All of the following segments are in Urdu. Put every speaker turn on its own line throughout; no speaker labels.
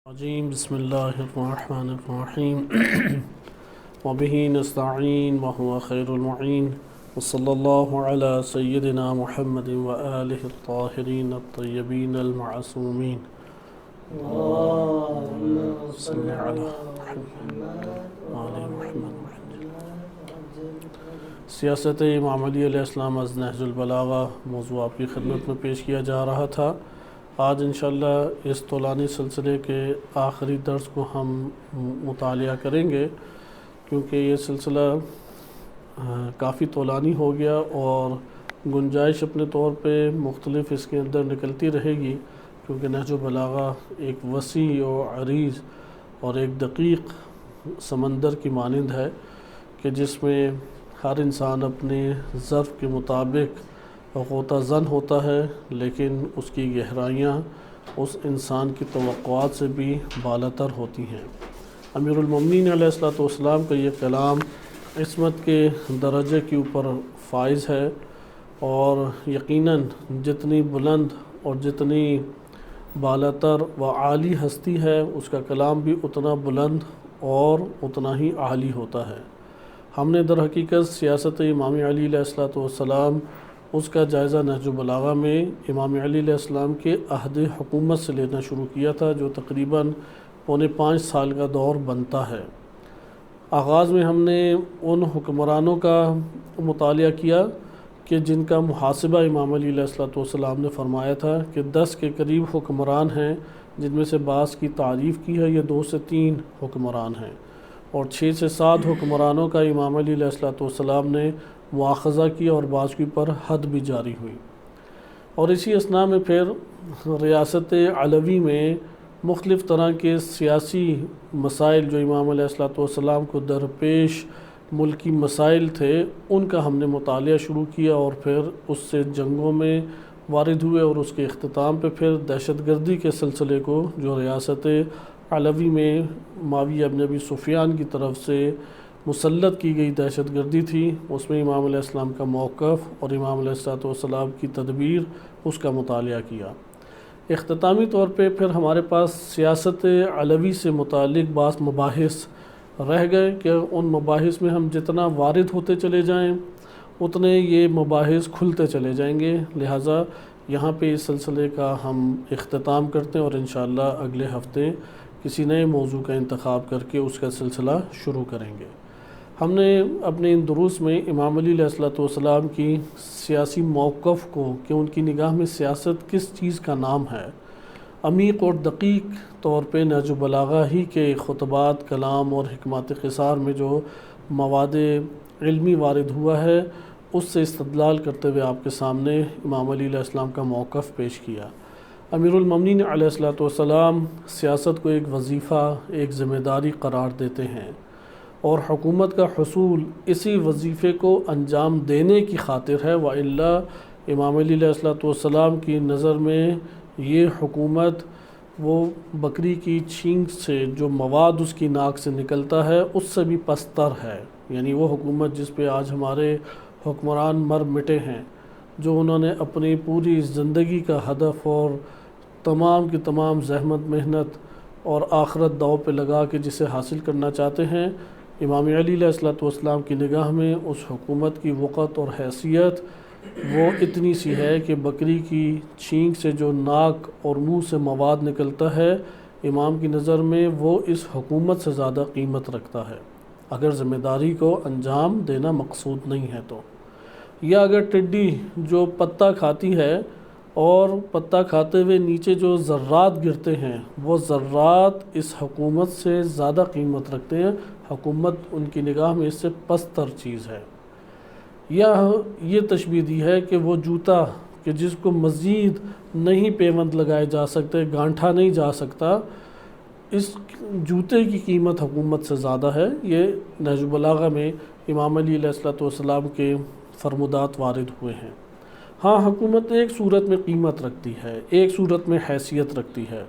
الرجیم بسم اللہ الرحمن الرحیم وبہ نستعین وهو خیر المعین وصلی اللہ علی سیدنا محمد وآلہ الطاہرین الطیبین المعصومین صلی علی محمد وآل محمد. سیاست امام علی علیہ السلام از نہج البلاغہ موضوع آپ کی خدمت میں پیش کیا جا رہا تھا. آج انشاءاللہ اس طولانی سلسلے کے آخری درس کو ہم مطالعہ کریں گے، کیونکہ یہ سلسلہ کافی طولانی ہو گیا اور گنجائش اپنے طور پہ مختلف اس کے اندر نکلتی رہے گی، کیونکہ نہج البلاغہ ایک وسیع و عریض اور ایک دقیق سمندر کی مانند ہے کہ جس میں ہر انسان اپنے ظرف کے مطابق غوطہ زن ہوتا ہے، لیکن اس کی گہرائیاں اس انسان کی توقعات سے بھی بالاتر ہوتی ہیں. امیر المومنین علیہ السلام کا یہ کلام عصمت کے درجے کے اوپر فائز ہے، اور یقیناً جتنی بلند اور جتنی بالاتر و عالی ہستی ہے اس کا کلام بھی اتنا بلند اور اتنا ہی عالی ہوتا ہے. ہم نے در حقیقت سیاست امام علی علیہ السلام اس کا جائزہ نہج البلاغہ میں امام علی علیہ السلام کے عہد حکومت سے لینا شروع کیا تھا، جو تقریباً 4.5 سال کا دور بنتا ہے. آغاز میں ہم نے ان حکمرانوں کا مطالعہ کیا کہ جن کا محاسبہ امام علی علیہ السلام نے فرمایا تھا کہ 10 کے قریب حکمران ہیں، جن میں سے بعض کی تعریف کی ہے یہ 2 سے 3 حکمران ہیں، اور 6 سے 7 حکمرانوں کا امام علی علیہ السلام نے مواخذہ کیا اور بعض کے پر حد بھی جاری ہوئی. اور اسی اثناء میں پھر ریاست علوی میں مختلف طرح کے سیاسی مسائل جو امام علیہ السلام کو درپیش ملکی مسائل تھے ان کا ہم نے مطالعہ شروع کیا، اور پھر اس سے جنگوں میں وارد ہوئے، اور اس کے اختتام پہ پھر دہشت گردی کے سلسلے کو جو ریاست علوی میں معاویہ ابن ابی سفیان کی طرف سے مسلط کی گئی دہشت گردی تھی، اس میں امام علیہ السلام کا موقف اور امام علیہ السلام کی تدبیر اس کا مطالعہ کیا. اختتامی طور پہ پھر ہمارے پاس سیاست علوی سے متعلق بعض مباحث رہ گئے کہ ان مباحث میں ہم جتنا وارد ہوتے چلے جائیں اتنے یہ مباحث کھلتے چلے جائیں گے، لہٰذا یہاں پہ اس سلسلے کا ہم اختتام کرتے ہیں اور انشاءاللہ اگلے ہفتے کسی نئے موضوع کا انتخاب کر کے اس کا سلسلہ شروع کریں گے. ہم نے اپنے ان دروس میں امام علی علیہ السلام کی سیاسی موقف کو کہ ان کی نگاہ میں سیاست کس چیز کا نام ہے، عمیق اور دقیق طور پہ نہج البلاغہ ہی کے خطبات، کلام اور حکمات قصار میں جو مواد علمی وارد ہوا ہے اس سے استدلال کرتے ہوئے آپ کے سامنے امام علی علیہ السلام کا موقف پیش کیا. امیر المومنین علیہ السلام سیاست کو ایک وظیفہ، ایک ذمہ داری قرار دیتے ہیں، اور حکومت کا حصول اسی وظیفے کو انجام دینے کی خاطر ہے، وَإِلَّا امام علی علیہ السلام کی نظر میں یہ حکومت وہ بکری کی چھینک سے جو مواد اس کی ناک سے نکلتا ہے اس سے بھی پستر ہے. یعنی وہ حکومت جس پہ آج ہمارے حکمران مر مٹے ہیں، جو انہوں نے اپنی پوری زندگی کا ہدف اور تمام کی تمام زحمت، محنت اور آخرت داؤ پہ لگا کے جسے حاصل کرنا چاہتے ہیں، امام علی علیہ السلام کی نگاہ میں اس حکومت کی وقت اور حیثیت وہ اتنی سی ہے کہ بکری کی چھینک سے جو ناک اور منہ سے مواد نکلتا ہے امام کی نظر میں وہ اس حکومت سے زیادہ قیمت رکھتا ہے، اگر ذمہ داری کو انجام دینا مقصود نہیں ہے تو. یا اگر ٹڈی جو پتہ کھاتی ہے اور پتہ کھاتے ہوئے نیچے جو ذرات گرتے ہیں وہ ذرات اس حکومت سے زیادہ قیمت رکھتے ہیں، حکومت ان کی نگاہ میں اس سے پستر چیز ہے. یا یہ تشبیہ دی ہے کہ وہ جوتا کہ جس کو مزید نہیں پیوند لگائے جا سکتے، گانٹھا نہیں جا سکتا، اس جوتے کی قیمت حکومت سے زیادہ ہے. یہ نہج البلاغہ میں امام علی علیہ السلام کے فرمودات وارد ہوئے ہیں. ہاں، حکومت ایک صورت میں قیمت رکھتی ہے، ایک صورت میں حیثیت رکھتی ہے.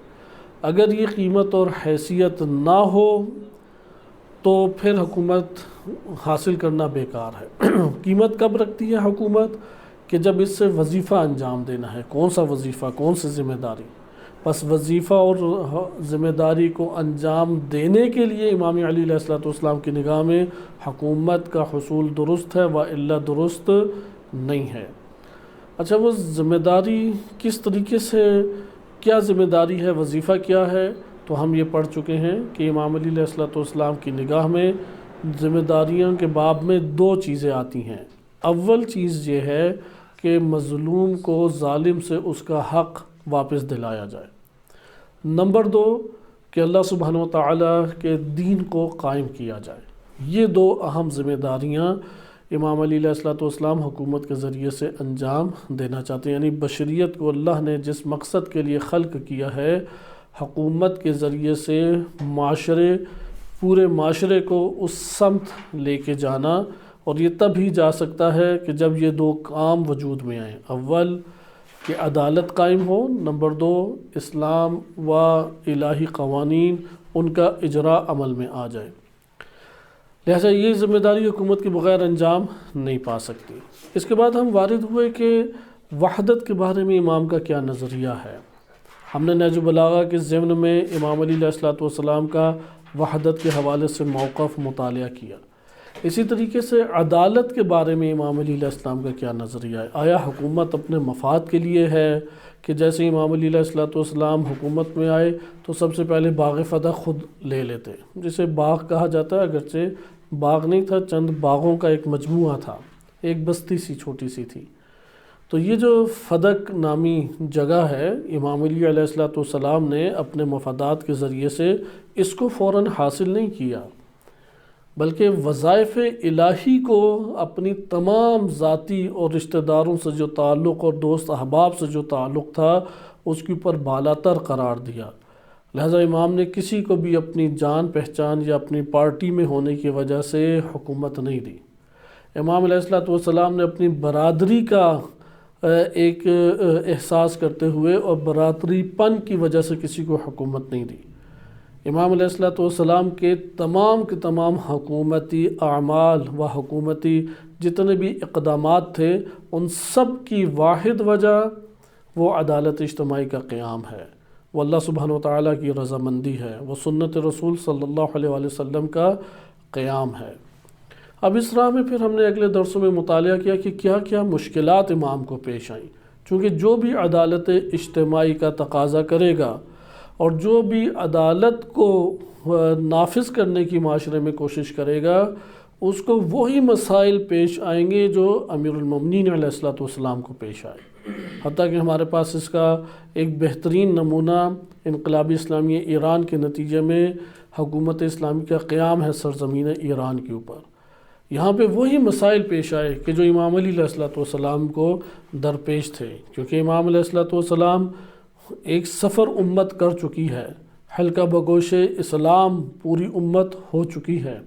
اگر یہ قیمت اور حیثیت نہ ہو تو پھر حکومت حاصل کرنا بیکار ہے. قیمت کب رکھتی ہے حکومت؟ کہ جب اس سے وظیفہ انجام دینا ہے. کون سا وظیفہ، کون سی ذمہ داری؟ بس وظیفہ اور ذمہ داری کو انجام دینے کے لیے امام علی علیہ السلام کی نگاہ میں حکومت کا حصول درست ہے وإلا درست نہیں ہے۔ اچھا، وہ ذمہ داری کس طریقے سے، کیا ذمہ داری ہے، وظیفہ کیا ہے؟ تو ہم یہ پڑھ چکے ہیں کہ امام علی علیہ السلام کی نگاہ میں ذمہ داریوں کے باب میں دو چیزیں آتی ہیں۔ اول چیز یہ ہے کہ مظلوم کو ظالم سے اس کا حق واپس دلایا جائے۔ نمبر دو کہ اللہ سبحانہ و تعالیٰ کے دین کو قائم کیا جائے۔ یہ دو اہم ذمہ داریاں امام علی علیہ السلام حکومت کے ذریعے سے انجام دینا چاہتے ہیں، یعنی بشریت کو اللہ نے جس مقصد کے لیے خلق کیا ہے، حکومت کے ذریعے سے پورے معاشرے کو اس سمت لے کے جانا، اور یہ تب ہی جا سکتا ہے کہ جب یہ دو کام وجود میں آئیں۔ اول کہ عدالت قائم ہو، نمبر دو اسلام و الہی قوانین ان کا اجراء عمل میں آ جائے۔ لہذا یہ ذمہ داری حکومت کے بغیر انجام نہیں پا سکتی۔ اس کے بعد ہم وارد ہوئے کہ وحدت کے بارے میں امام کا کیا نظریہ ہے۔ ہم نے نہج البلاغہ کے ضمن میں امام علی علیہ السلام کا وحدت کے حوالے سے موقف مطالعہ کیا۔ اسی طریقے سے عدالت کے بارے میں امام علی علیہ السلام کا کیا نظریہ ہے۔ آیا حکومت اپنے مفاد کے لیے ہے کہ جیسے امام علی علیہ السلام حکومت میں آئے تو سب سے پہلے باغ فتح خود لے لیتے، جسے باغ کہا جاتا ہے، اگرچہ باغ نہیں تھا، چند باغوں کا ایک مجموعہ تھا، ایک بستی سی چھوٹی سی تھی۔ تو یہ جو فدق نامی جگہ ہے، امام علی علیہ السلام نے اپنے مفادات کے ذریعے سے اس کو فوراً حاصل نہیں کیا، بلکہ وظائف الہی کو اپنی تمام ذاتی اور رشتہ داروں سے جو تعلق اور دوست احباب سے جو تعلق تھا اس کے اوپر بالاتر قرار دیا۔ لہذا امام نے کسی کو بھی اپنی جان پہچان یا اپنی پارٹی میں ہونے کی وجہ سے حکومت نہیں دی۔ امام علیہ السلام نے اپنی برادری کا ایک احساس کرتے ہوئے اور برادری پن کی وجہ سے کسی کو حکومت نہیں دی۔ امام علیہ السلام کے تمام حکومتی اعمال و حکومتی جتنے بھی اقدامات تھے، ان سب کی واحد وجہ وہ عدالت اجتماعی کا قیام ہے، وہ اللہ سبحانہ وتعالیٰ کی رضامندی ہے، وہ سنت رسول صلی اللہ علیہ وآلہ وسلم کا قیام ہے۔ اب اس راہ میں پھر ہم نے اگلے درسوں میں مطالعہ کیا کہ کیا کیا مشکلات امام کو پیش آئیں، چونکہ جو بھی عدالت اجتماعی کا تقاضا کرے گا اور جو بھی عدالت کو نافذ کرنے کی معاشرے میں کوشش کرے گا، اس کو وہی مسائل پیش آئیں گے جو امیر المومنین علیہ السلام کو پیش آئے۔ حتیٰ کہ ہمارے پاس اس کا ایک بہترین نمونہ انقلاب اسلامی ایران کے نتیجے میں حکومت اسلامی کا قیام ہے سرزمین ایران کے اوپر۔ یہاں پہ وہی مسائل پیش آئے کہ جو امام علی علیہ السلام کو درپیش تھے، کیونکہ امام علیہ السلام ایک سفر امت کر چکی ہے، حلقہ بگوش اسلام پوری امت ہو چکی ہے،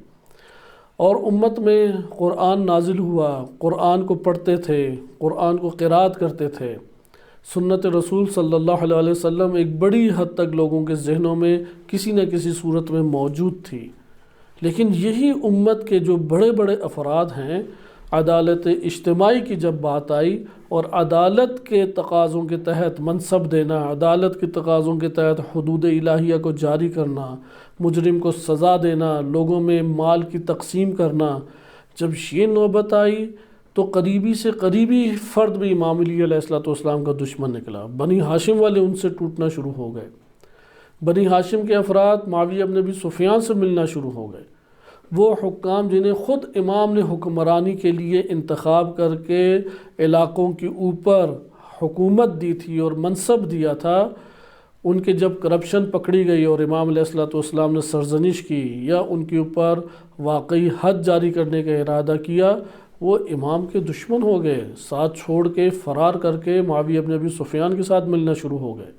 اور امت میں قرآن نازل ہوا، قرآن کو پڑھتے تھے، قرآن کو قرات کرتے تھے، سنت رسول صلی اللہ علیہ وسلم ایک بڑی حد تک لوگوں کے ذہنوں میں کسی نہ کسی صورت میں موجود تھی۔ لیکن یہی امت کے جو بڑے بڑے افراد ہیں، عدالت اجتماعی کی جب بات آئی اور عدالت کے تقاضوں کے تحت منصب دینا، عدالت کے تقاضوں کے تحت حدود الہیہ کو جاری کرنا، مجرم کو سزا دینا، لوگوں میں مال کی تقسیم کرنا، جب یہ نوبت آئی تو قریبی سے قریبی فرد بھی امام علی علیہ السلام کا دشمن نکلا۔ بنی ہاشم والے ان سے ٹوٹنا شروع ہو گئے، بنی ہاشم کے افراد معاویہ بن ابی سفیان سے ملنا شروع ہو گئے۔ وہ حکام جنہیں خود امام نے حکمرانی کے لیے انتخاب کر کے علاقوں کے اوپر حکومت دی تھی اور منصب دیا تھا، ان کے جب کرپشن پکڑی گئی اور امام علیہ السلام نے سرزنش کی یا ان کے اوپر واقعی حد جاری کرنے کا ارادہ کیا، وہ امام کے دشمن ہو گئے، ساتھ چھوڑ کے فرار کر کے معاویہ بن ابی سفیان کے ساتھ ملنا شروع ہو گئے۔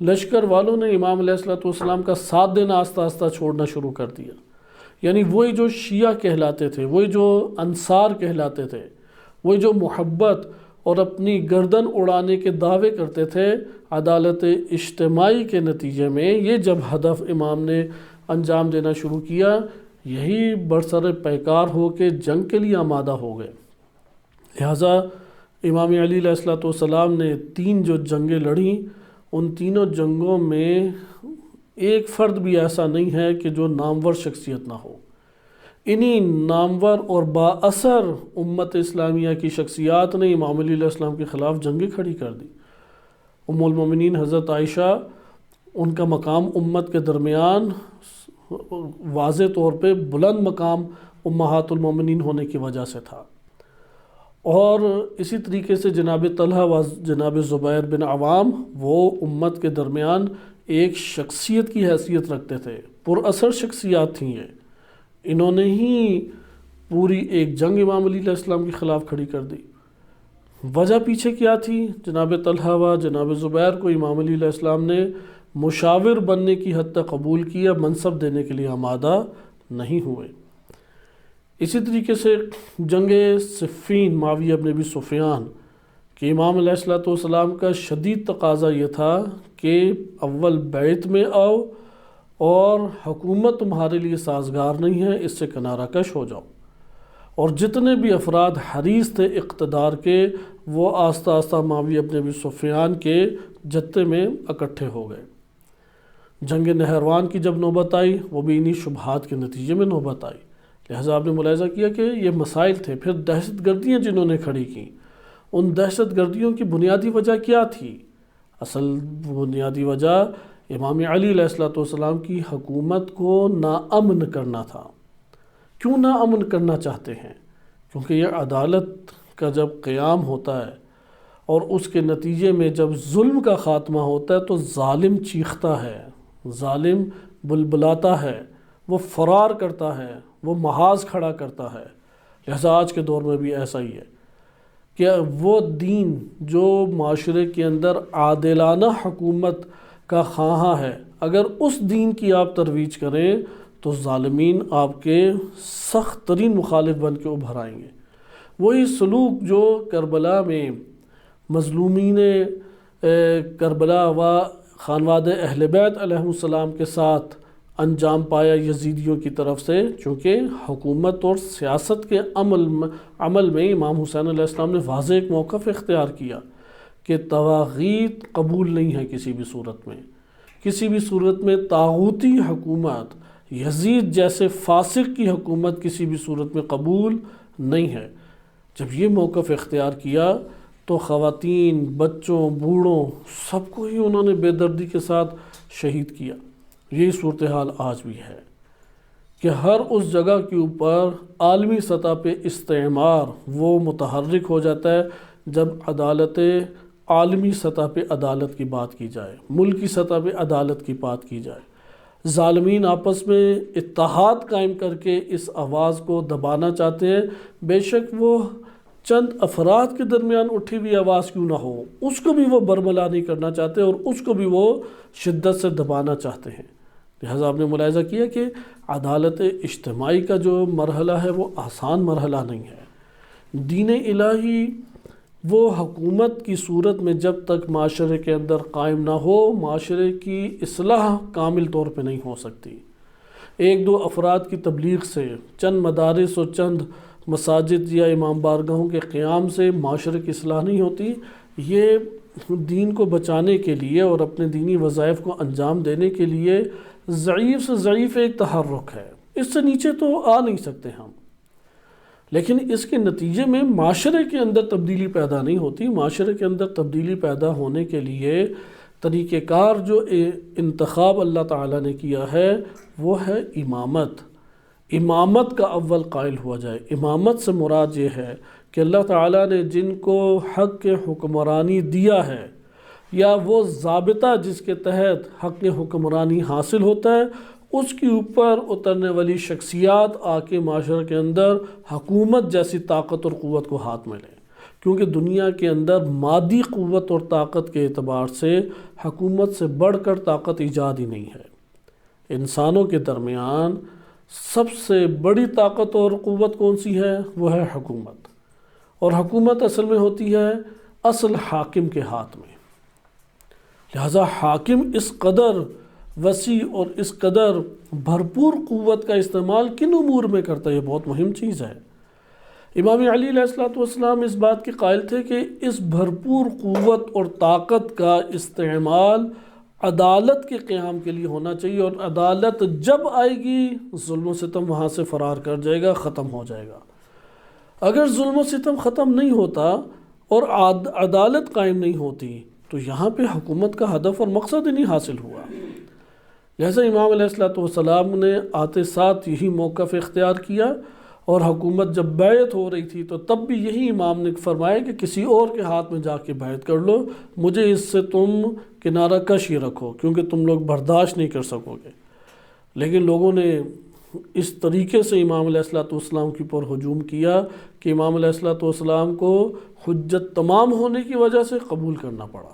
لشکر والوں نے امام علیہ السلام کا ساتھ دینا آہستہ آہستہ چھوڑنا شروع کر دیا۔ یعنی وہی جو شیعہ کہلاتے تھے، وہی جو انصار کہلاتے تھے، وہی جو محبت اور اپنی گردن اڑانے کے دعوے کرتے تھے، عدالت اجتماعی کے نتیجے میں یہ جب ہدف امام نے انجام دینا شروع کیا، یہی برسر پیکار ہو کے جنگ کے لیے آمادہ ہو گئے۔ لہٰذا امام علی علیہ السلام نے 3 جو جنگیں لڑیں، ان تینوں جنگوں میں ایک فرد بھی ایسا نہیں ہے کہ جو نامور شخصیت نہ ہو۔ انہی نامور اور با اثر امت اسلامیہ کی شخصیات نے امام علی علیہ السلام کے خلاف جنگیں کھڑی کر دی۔ ام المومنین حضرت عائشہ، ان کا مقام امت کے درمیان واضح طور پہ بلند مقام امہات المومنین ہونے کی وجہ سے تھا، اور اسی طریقے سے جناب طلحہ و جناب زبیر بن عوام وہ امت کے درمیان ایک شخصیت کی حیثیت رکھتے تھے، پر اثر شخصیات تھیں یہ۔ انہوں نے ہی پوری ایک جنگ امام علی علیہ السلام کے خلاف کھڑی کر دی۔ وجہ پیچھے کیا تھی؟ جناب طلحہ و جناب زبیر کو امام علی علیہ السلام نے مشاور بننے کی حد تک قبول کیا، منصب دینے کے لیے آمادہ نہیں ہوئے۔ اسی طریقے سے جنگ صفین معاویہ بن ابی سفیان کہ امام علیہ السلام کا شدید تقاضا یہ تھا کہ اول بیعت میں آؤ اور حکومت تمہارے لیے سازگار نہیں ہے، اس سے کنارہ کش ہو جاؤ، اور جتنے بھی افراد حریص تھے اقتدار کے وہ آہستہ آہستہ معاویہ بن ابی سفیان کے جتے میں اکٹھے ہو گئے۔ جنگ نہروان کی جب نوبت آئی وہ بھی انہی شبہات کے نتیجے میں نوبت آئی، لہٰذا آپ نے ملاحظہ کیا کہ یہ مسائل تھے۔ پھر دہشت گردیاں جنہوں نے کھڑی کیں، ان دہشت گردیوں کی بنیادی وجہ کیا تھی؟ اصل بنیادی وجہ امام علی علیہ السلام کی حکومت کو ناامن کرنا تھا۔ کیوں ناامن کرنا چاہتے ہیں؟ کیونکہ یہ عدالت کا جب قیام ہوتا ہے اور اس کے نتیجے میں جب ظلم کا خاتمہ ہوتا ہے تو ظالم چیختا ہے، ظالم بلبلاتا ہے، وہ فرار کرتا ہے، وہ محاذ کھڑا کرتا ہے۔ لہذا آج کے دور میں بھی ایسا ہی ہے کہ وہ دین جو معاشرے کے اندر عادلانہ حکومت کا خواہاں ہے، اگر اس دین کی آپ ترویج کریں تو ظالمین آپ کے سخت ترین مخالف بن کے ابھر آئیں گے۔ وہی سلوک جو کربلا میں مظلومین کربلا و خانواد اہل بیت علیہم السلام کے ساتھ انجام پایا یزیدیوں کی طرف سے، چونکہ حکومت اور سیاست کے عمل میں امام حسین علیہ السلام نے واضح ایک موقف اختیار کیا کہ طواغیت قبول نہیں ہے کسی بھی صورت میں، کسی بھی صورت میں طاغوتی حکومت، یزید جیسے فاسق کی حکومت کسی بھی صورت میں قبول نہیں ہے۔ جب یہ موقف اختیار کیا تو خواتین، بچوں، بوڑھوں سب کو ہی انہوں نے بے دردی کے ساتھ شہید کیا۔ یہی صورتحال آج بھی ہے کہ ہر اس جگہ کے اوپر عالمی سطح پہ استعمار وہ متحرک ہو جاتا ہے جب عدالت عالمی سطح پہ عدالت کی بات کی جائے، ملکی سطح پہ عدالت کی بات کی جائے۔ ظالمین آپس میں اتحاد قائم کر کے اس آواز کو دبانا چاہتے ہیں، بے شک وہ چند افراد کے درمیان اٹھی ہوئی آواز کیوں نہ ہو، اس کو بھی وہ برملا نہیں کرنا چاہتے اور اس کو بھی وہ شدت سے دبانا چاہتے ہیں۔ لہٰذا آپ نے ملاحظہ کیا کہ عدالت اجتماعی کا جو مرحلہ ہے وہ آسان مرحلہ نہیں ہے۔ دین الہی وہ حکومت کی صورت میں جب تک معاشرے کے اندر قائم نہ ہو، معاشرے کی اصلاح کامل طور پہ نہیں ہو سکتی۔ ایک دو افراد کی تبلیغ سے، چند مدارس اور چند مساجد یا امام بارگاہوں کے قیام سے معاشرے کی اصلاح نہیں ہوتی۔ یہ دین کو بچانے کے لیے اور اپنے دینی وظائف کو انجام دینے کے لیے ضعیف سے ضعیف ایک تحرک ہے، اس سے نیچے تو آ نہیں سکتے ہم، لیکن اس کے نتیجے میں معاشرے کے اندر تبدیلی پیدا نہیں ہوتی۔ معاشرے کے اندر تبدیلی پیدا ہونے کے لیے طریقہ کار جو انتخاب اللہ تعالیٰ نے کیا ہے وہ ہے امامت۔ امامت کا اول قائل ہوا جائے۔ امامت سے مراد یہ ہے کہ اللہ تعالیٰ نے جن کو حق کے حکمرانی دیا ہے یا وہ ضابطہ جس کے تحت حق حکمرانی حاصل ہوتا ہے، اس کے اوپر اترنے والی شخصیات آ کے معاشرے کے اندر حکومت جیسی طاقت اور قوت کو ہاتھ میں لیں، کیونکہ دنیا کے اندر مادی قوت اور طاقت کے اعتبار سے حکومت سے بڑھ کر طاقت ایجاد ہی نہیں ہے۔ انسانوں کے درمیان سب سے بڑی طاقت اور قوت کون سی ہے؟ وہ ہے حکومت، اور حکومت اصل میں ہوتی ہے اصل حاکم کے ہاتھ میں۔ لہذا حاکم اس قدر وسیع اور اس قدر بھرپور قوت کا استعمال کن امور میں کرتا ہے؟ یہ بہت مہم چیز ہے۔ امام علی علیہ الصلوۃ والسلام اس بات کے قائل تھے کہ اس بھرپور قوت اور طاقت کا استعمال عدالت کے قیام کے لیے ہونا چاہیے، اور عدالت جب آئے گی ظلم و ستم وہاں سے فرار کر جائے گا، ختم ہو جائے گا۔ اگر ظلم و ستم ختم نہیں ہوتا اور عدالت قائم نہیں ہوتی تو یہاں پہ حکومت کا ہدف اور مقصد ہی نہیں حاصل ہوا۔ لہذا امام علیہ الصلوۃ والسلام نے آتے ساتھ یہی موقف اختیار کیا، اور حکومت جب بیعت ہو رہی تھی تو تب بھی یہی امام نے فرمایا کہ کسی اور کے ہاتھ میں جا کے بیعت کر لو، مجھے اس سے تم کنارہ کش ہی رکھو، کیونکہ تم لوگ برداشت نہیں کر سکو گے۔ لیکن لوگوں نے اس طریقے سے امام علیہ الصلوۃ والسلام کے اوپر ہجوم کیا کہ امام علیہ الصلوۃ والسلام کو حجت تمام ہونے کی وجہ سے قبول کرنا پڑا۔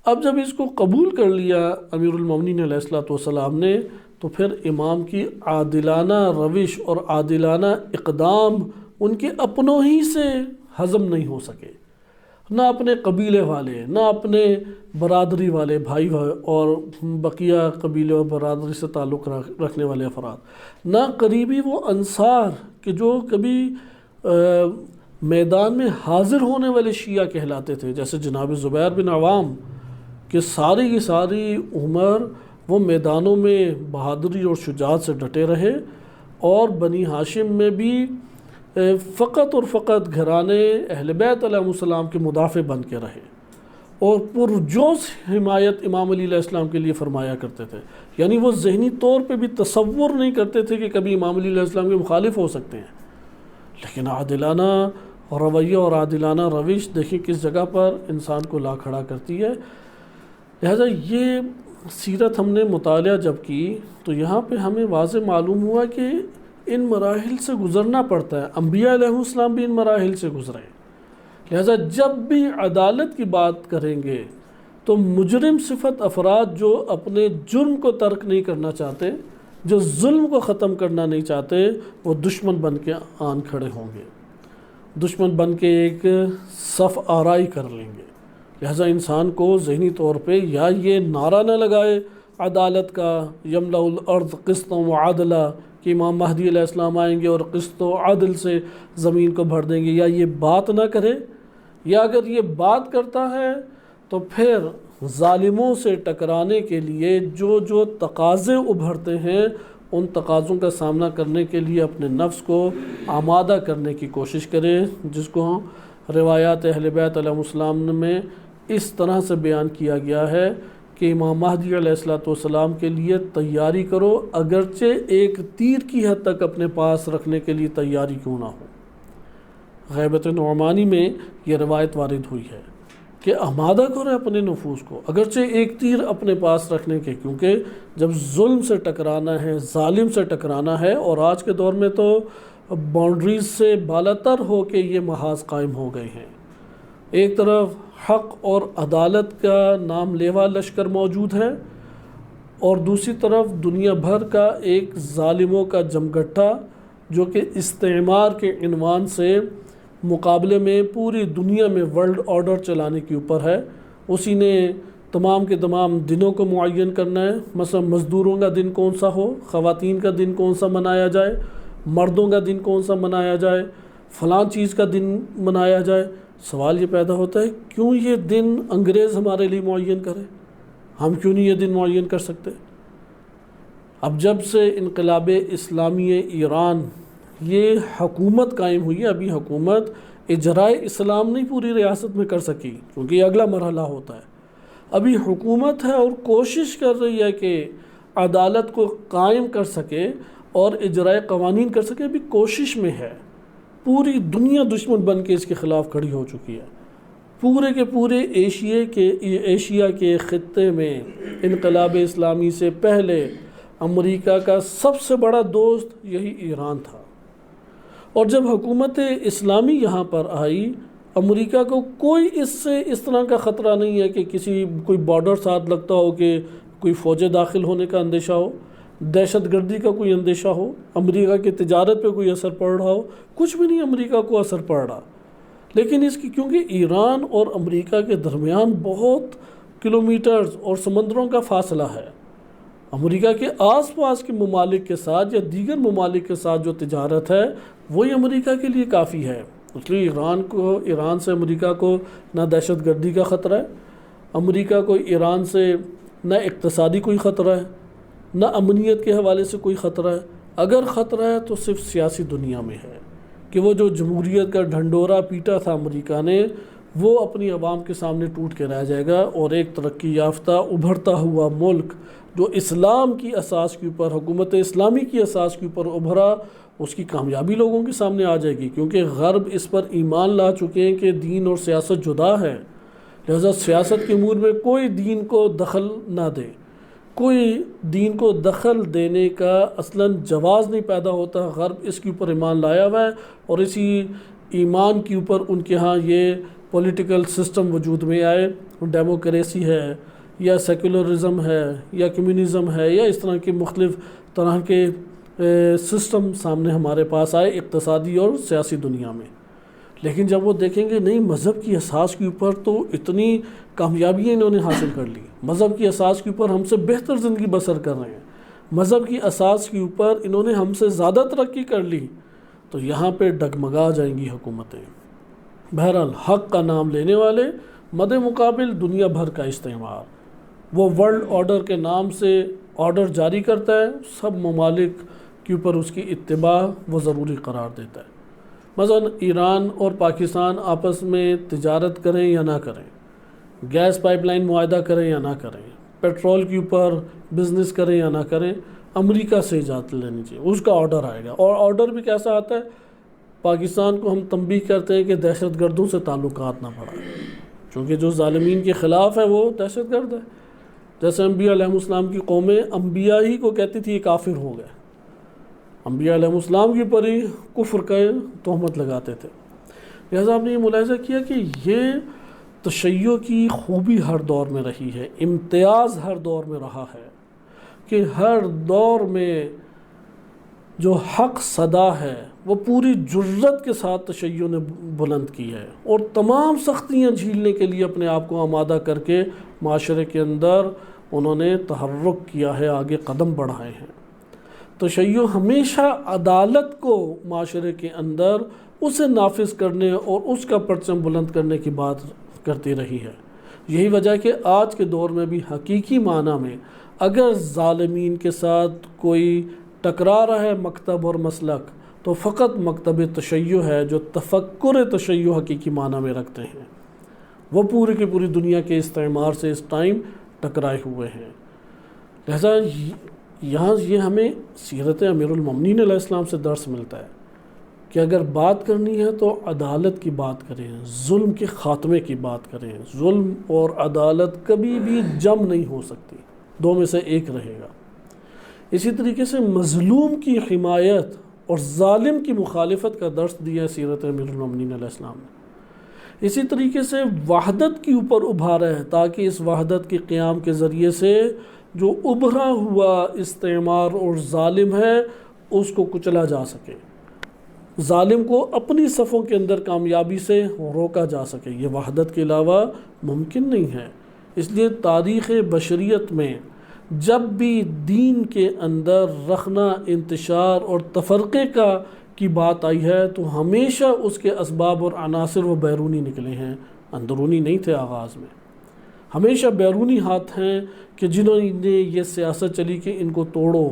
اب جب اس کو قبول کر لیا امیر المومنین علیہ الصلوۃ والسلام نے، تو پھر امام کی عادلانہ روش اور عادلانہ اقدام ان کے اپنوں ہی سے ہضم نہیں ہو سکے، نہ اپنے قبیلے والے، نہ اپنے برادری والے بھائی اور بقیہ قبیلے اور برادری سے تعلق رکھنے والے افراد، نہ قریبی وہ انصار کہ جو کبھی میدان میں حاضر ہونے والے شیعہ کہلاتے تھے، جیسے جناب زبیر بن عوام، کہ ساری کی ساری عمر وہ میدانوں میں بہادری اور شجاعت سے ڈٹے رہے، اور بنی ہاشم میں بھی فقط اور فقط گھرانے اہل بیت علیہ السلام کے مدافع بن کے رہے، اور پرجوش حمایت امام علی علیہ السلام کے لیے فرمایا کرتے تھے۔ یعنی وہ ذہنی طور پہ بھی تصور نہیں کرتے تھے کہ کبھی امام علی علیہ السلام کے مخالف ہو سکتے ہیں۔ لیکن عادلانہ رویہ اور عادلانہ روش دیکھیں کس جگہ پر انسان کو لا کھڑا کرتی ہے۔ لہذا یہ سیرت ہم نے مطالعہ جب کی تو یہاں پہ ہمیں واضح معلوم ہوا کہ ان مراحل سے گزرنا پڑتا ہے، انبیاء علیہ السلام بھی ان مراحل سے گزرے۔ لہذا جب بھی عدالت کی بات کریں گے تو مجرم صفت افراد جو اپنے جرم کو ترک نہیں کرنا چاہتے، جو ظلم کو ختم کرنا نہیں چاہتے، وہ دشمن بن کے آن کھڑے ہوں گے، دشمن بن کے ایک صف آرائی کر لیں گے۔ لہذا انسان کو ذہنی طور پہ یا یہ نعرہ نہ لگائے عدالت کا، یملأ الارض قسطا وعدلا، کہ امام مہدی علیہ السلام آئیں گے اور قسط و عدل سے زمین کو بھر دیں گے، یا یہ بات نہ کرے، یا اگر یہ بات کرتا ہے تو پھر ظالموں سے ٹکرانے کے لیے جو جو تقاضے ابھرتے ہیں ان تقاضوں کا سامنا کرنے کے لیے اپنے نفس کو آمادہ کرنے کی کوشش کرے، جس کو روایات اہل بیت علیہ السلام میں اس طرح سے بیان کیا گیا ہے کہ امام مہدی علیہ السلام کے لیے تیاری کرو، اگرچہ ایک تیر کی حد تک اپنے پاس رکھنے کے لیے تیاری کیوں نہ ہو۔ غیبت نعمانی میں یہ روایت وارد ہوئی ہے کہ آمادہ کرو اپنے نفوس کو، اگرچہ ایک تیر اپنے پاس رکھنے کے، کیونکہ جب ظلم سے ٹکرانا ہے، ظالم سے ٹکرانا ہے، اور آج کے دور میں تو باؤنڈریز سے بالاتر ہو کے یہ محاذ قائم ہو گئے ہیں۔ ایک طرف حق اور عدالت کا نام لیوا لشکر موجود ہے، اور دوسری طرف دنیا بھر کا ایک ظالموں کا جمگٹھا جو کہ استعمار کے عنوان سے مقابلے میں پوری دنیا میں ورلڈ آرڈر چلانے کے اوپر ہے۔ اسی نے تمام کے تمام دنوں کو معین کرنا ہے، مثلا مزدوروں کا دن کون سا ہو، خواتین کا دن کون سا منایا جائے، مردوں کا دن کون سا منایا جائے، فلاں چیز کا دن منایا جائے۔ سوال یہ پیدا ہوتا ہے کیوں یہ دن انگریز ہمارے لیے معین کرے، ہم کیوں نہیں یہ دن معین کر سکتے؟ اب جب سے انقلاب اسلامی ایران یہ حکومت قائم ہوئی ہے، ابھی حکومت اجرائے اسلام نہیں پوری ریاست میں کر سکی، کیونکہ یہ اگلا مرحلہ ہوتا ہے۔ ابھی حکومت ہے اور کوشش کر رہی ہے کہ عدالت کو قائم کر سکے اور اجرائے قوانین کر سکے، ابھی کوشش میں ہے۔ پوری دنیا دشمن بن کے اس کے خلاف کھڑی ہو چکی ہے۔ پورے کے پورے ایشیا کے خطے میں انقلاب اسلامی سے پہلے امریکہ کا سب سے بڑا دوست یہی ایران تھا، اور جب حکومت اسلامی یہاں پر آئی، امریکہ کو کوئی اس سے اس طرح کا خطرہ نہیں ہے کہ کوئی بارڈر ساتھ لگتا ہو، کہ کوئی فوجیں داخل ہونے کا اندیشہ ہو، دہشت گردی کا کوئی اندیشہ ہو، امریکہ کی تجارت پہ کوئی اثر پڑ رہا ہو، کچھ بھی نہیں امریکہ کو اثر پڑ رہا۔ لیکن اس کی کیونکہ ایران اور امریکہ کے درمیان بہت کلومیٹرز اور سمندروں کا فاصلہ ہے، امریکہ کے آس پاس کے ممالک کے ساتھ یا دیگر ممالک کے ساتھ جو تجارت ہے وہی امریکہ کے لیے کافی ہے۔ اس لیے ایران سے امریکہ کو نہ دہشت گردی کا خطرہ ہے، امریکہ کو ایران سے نہ اقتصادی کوئی خطرہ ہے، نہ امنیت کے حوالے سے کوئی خطرہ ہے۔ اگر خطرہ ہے تو صرف سیاسی دنیا میں ہے کہ وہ جو جمہوریت کا ڈھنڈورا پیٹا تھا امریکہ نے، وہ اپنی عوام کے سامنے ٹوٹ کے رہ جائے گا، اور ایک ترقی یافتہ ابھرتا ہوا ملک جو اسلام کی اساس کے اوپر، حکومت اسلامی کی اساس کے اوپر ابھرا، اس کی کامیابی لوگوں کے سامنے آ جائے گی، کیونکہ غرب اس پر ایمان لا چکے ہیں کہ دین اور سیاست جدا ہے، لہذا سیاست کے امور میں کوئی دین کو دخل نہ دے، کوئی دین کو دخل دینے کا اصلاً جواز نہیں پیدا ہوتا۔ غرب اس کے اوپر ایمان لایا ہوا ہے، اور اسی ایمان کے اوپر ان کے ہاں یہ پولیٹیکل سسٹم وجود میں آئے، ڈیموکریسی ہے یا سیکولرزم ہے یا کمیونزم ہے یا اس طرح کے مختلف طرح کے سسٹم سامنے ہمارے پاس آئے اقتصادی اور سیاسی دنیا میں۔ لیکن جب وہ دیکھیں گے نہیں، مذہب کی اساس کے اوپر تو اتنی کامیابیاں انہوں نے حاصل کر لی، مذہب کی اساس کے اوپر ہم سے بہتر زندگی بسر کر رہے ہیں، مذہب کی اساس کے اوپر انہوں نے ہم سے زیادہ ترقی کر لی، تو یہاں پہ ڈگمگا جائیں گی حکومتیں۔ بہرحال حق کا نام لینے والے مد مقابل دنیا بھر کا استعمار، وہ ورلڈ آرڈر کے نام سے آرڈر جاری کرتا ہے، سب ممالک کے اوپر اس کی اتباع وہ ضروری قرار دیتا ہے۔ مثلا ایران اور پاکستان آپس میں تجارت کریں یا نہ کریں، گیس پائپ لائن معاہدہ کریں یا نہ کریں، پیٹرول کے اوپر بزنس کریں یا نہ کریں، امریکہ سے اجازت لینی چاہیے، اس کا آرڈر آئے گا۔ اور آرڈر بھی کیسا آتا ہے؟ پاکستان کو ہم تنبیہ کرتے ہیں کہ دہشت گردوں سے تعلقات نہ بڑھائیں، چونکہ جو ظالمین کے خلاف ہے وہ دہشت گرد ہے۔ جیسے انبیاء علیہ السلام کی قومیں انبیاء ہی کو کہتی تھی یہ کافر ہو گئے، انبیاء علیہ السلام کے اوپر ہی کفر کا تہمت لگاتے تھے۔ لہذا آپ نے یہ ملاحظہ کیا کہ یہ تشیع کی خوبی ہر دور میں رہی ہے، امتیاز ہر دور میں رہا ہے کہ ہر دور میں جو حق صدا ہے وہ پوری جرت کے ساتھ تشیع نے بلند کی ہے، اور تمام سختیاں جھیلنے کے لیے اپنے آپ کو آمادہ کر کے معاشرے کے اندر انہوں نے تحرک کیا ہے، آگے قدم بڑھائے ہیں۔ تشیع ہمیشہ عدالت کو معاشرے کے اندر اسے نافذ کرنے اور اس کا پرچم بلند کرنے کی بات کرتی رہی ہے۔ یہی وجہ کہ آج کے دور میں بھی حقیقی معنی میں اگر ظالمین کے ساتھ کوئی ٹکرا رہا ہے مکتب اور مسلک، تو فقط مکتب تشیع ہے جو تفکر تشیع حقیقی معنی میں رکھتے ہیں، وہ پوری کی پوری دنیا کے استعمار سے اس ٹائم ٹکرائے ہوئے ہیں۔ لہذا یہاں یہ ہمیں سیرت امیر المومنین علیہ السلام سے درس ملتا ہے کہ اگر بات کرنی ہے تو عدالت کی بات کریں، ظلم کے خاتمے کی بات کریں۔ ظلم اور عدالت کبھی بھی جم نہیں ہو سکتی، دو میں سے ایک رہے گا۔ اسی طریقے سے مظلوم کی حمایت اور ظالم کی مخالفت کا درس دیا ہے سیرت امیر المومنین علیہ السلام نے۔ اسی طریقے سے وحدت کے اوپر ابھارا ہے تاکہ اس وحدت کے قیام کے ذریعے سے جو ابھرا ہوا استعمار اور ظالم ہے اس کو کچلا جا سکے، ظالم کو اپنی صفوں کے اندر کامیابی سے روکا جا سکے۔ یہ وحدت کے علاوہ ممکن نہیں ہے۔ اس لیے تاریخ بشریت میں جب بھی دین کے اندر رخنا، انتشار اور تفرقے کی بات آئی ہے تو ہمیشہ اس کے اسباب اور عناصر وہ بیرونی نکلے ہیں، اندرونی نہیں تھے۔ آغاز میں ہمیشہ بیرونی ہاتھ ہیں کہ جنہوں نے یہ سیاست چلی کہ ان کو توڑو،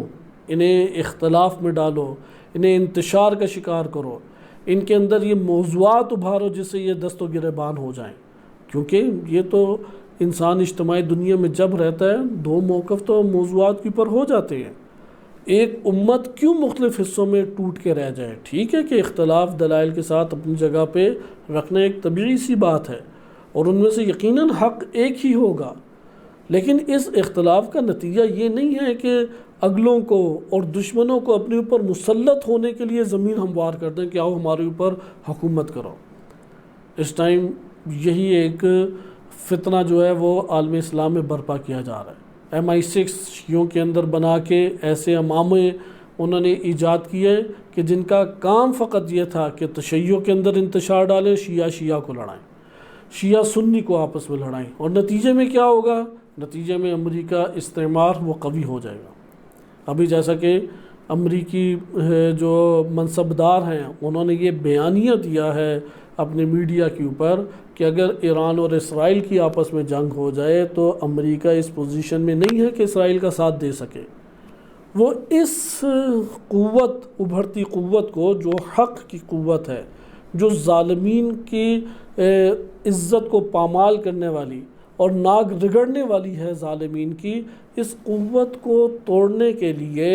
انہیں اختلاف میں ڈالو، انہیں انتشار کا شکار کرو، ان کے اندر یہ موضوعات ابھارو جس سے یہ دست و گریبان ہو جائیں، کیونکہ یہ تو انسان اجتماعی دنیا میں جب رہتا ہے دو موقف تو موضوعات کے اوپر ہو جاتے ہیں۔ ایک امت کیوں مختلف حصوں میں ٹوٹ کے رہ جائے؟ ٹھیک ہے کہ اختلاف دلائل کے ساتھ اپنی جگہ پہ رکھنا ایک طبیعی سی بات ہے، اور ان میں سے یقیناً حق ایک ہی ہوگا، لیکن اس اختلاف کا نتیجہ یہ نہیں ہے کہ اگلوں کو اور دشمنوں کو اپنے اوپر مسلط ہونے کے لیے زمین ہموار کر دیں کہ آؤ ہمارے اوپر حکومت کرو۔ اس ٹائم یہی ایک فتنہ جو ہے وہ عالم اسلام میں برپا کیا جا رہا ہے۔ MI6 شیعوں کے اندر بنا کے ایسے امامے انہوں نے ایجاد کیے کہ جن کا کام فقط یہ تھا کہ تشیع کے اندر انتشار ڈالیں، شیعہ کو لڑائیں، شیعہ سنی کو آپس میں لڑائیں، اور نتیجے میں کیا ہوگا؟ نتیجے میں امریکہ استعمار وہ قوی ہو جائے گا۔ ابھی جیسا کہ امریکی جو منصبدار ہیں انہوں نے یہ بیانیہ دیا ہے اپنے میڈیا کے اوپر کہ اگر ایران اور اسرائیل کی آپس میں جنگ ہو جائے تو امریکہ اس پوزیشن میں نہیں ہے کہ اسرائیل کا ساتھ دے سکے۔ وہ اس قوت، ابھرتی قوت کو، جو حق کی قوت ہے، جو ظالمین کی عزت کو پامال کرنے والی اور ناک رگڑنے والی ہے ظالمین کی، اس قوت کو توڑنے کے لیے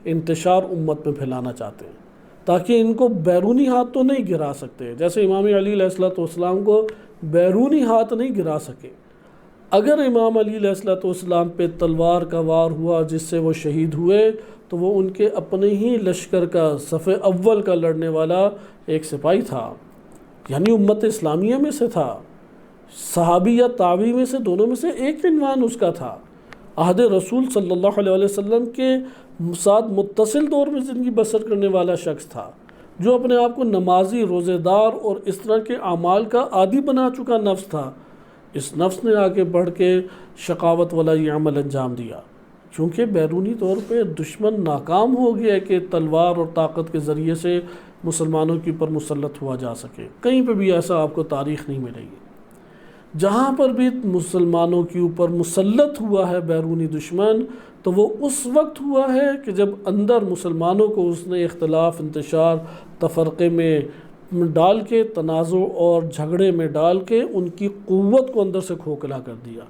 انتشار امت میں پھیلانا چاہتے ہیں تاکہ ان کو بیرونی ہاتھ تو نہیں گرا سکتے، جیسے امام علی علیہ السلام کو بیرونی ہاتھ نہیں گرا سکے۔ اگر امام علی علیہ السلام پہ تلوار کا وار ہوا جس سے وہ شہید ہوئے تو وہ ان کے اپنے ہی لشکر کا صف اول کا لڑنے والا ایک سپاہی تھا، یعنی امت اسلامیہ میں سے تھا، صحابی یا تابعی میں سے، دونوں میں سے ایک عنوان اس کا تھا، عہد رسول صلی اللہ علیہ وسلم کے ساتھ متصل دور میں زندگی بسر کرنے والا شخص تھا، جو اپنے آپ کو نمازی، روزے دار اور اس طرح کے اعمال کا عادی بنا چکا نفس تھا۔ اس نفس نے آگے بڑھ کے شقاوت والا یہ عمل انجام دیا، چونکہ بیرونی طور پہ دشمن ناکام ہو گیا کہ تلوار اور طاقت کے ذریعے سے مسلمانوں کے اوپر مسلط ہوا جا سکے۔ کہیں پہ بھی ایسا آپ کو تاریخ نہیں ملے گی۔ جہاں پر بھی مسلمانوں کے اوپر مسلط ہوا ہے بیرونی دشمن تو وہ اس وقت ہوا ہے کہ جب اندر مسلمانوں کو اس نے اختلاف، انتشار، تفرقے میں ڈال کے، تنازع اور جھگڑے میں ڈال کے ان کی قوت کو اندر سے کھوکھلا کر دیا۔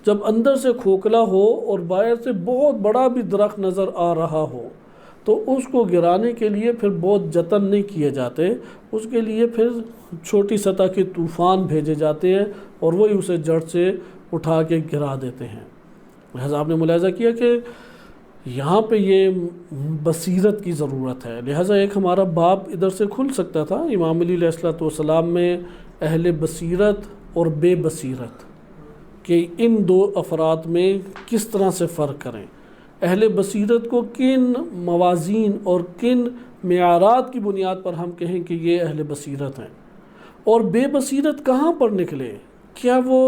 جب اندر سے کھوکھلا ہو اور باہر سے بہت بڑا بھی درخت نظر آ رہا ہو تو اس کو گرانے کے لیے پھر بہت جتن نہیں کیے جاتے، اس کے لیے پھر چھوٹی سطح کے طوفان بھیجے جاتے ہیں اور وہی اسے جڑ سے اٹھا کے گرا دیتے ہیں۔ لہٰذا آپ نے ملاحظہ کیا کہ یہاں پہ یہ بصیرت کی ضرورت ہے۔ لہٰذا ایک ہمارا باب ادھر سے کھل سکتا تھا، امام علی علیہ السلام میں اہل بصیرت اور بے بصیرت کہ ان دو افراد میں کس طرح سے فرق کریں، اہل بصیرت کو کن موازین اور کن معیارات کی بنیاد پر ہم کہیں کہ یہ اہل بصیرت ہیں، اور بے بصیرت کہاں پر نکلے؟ کیا وہ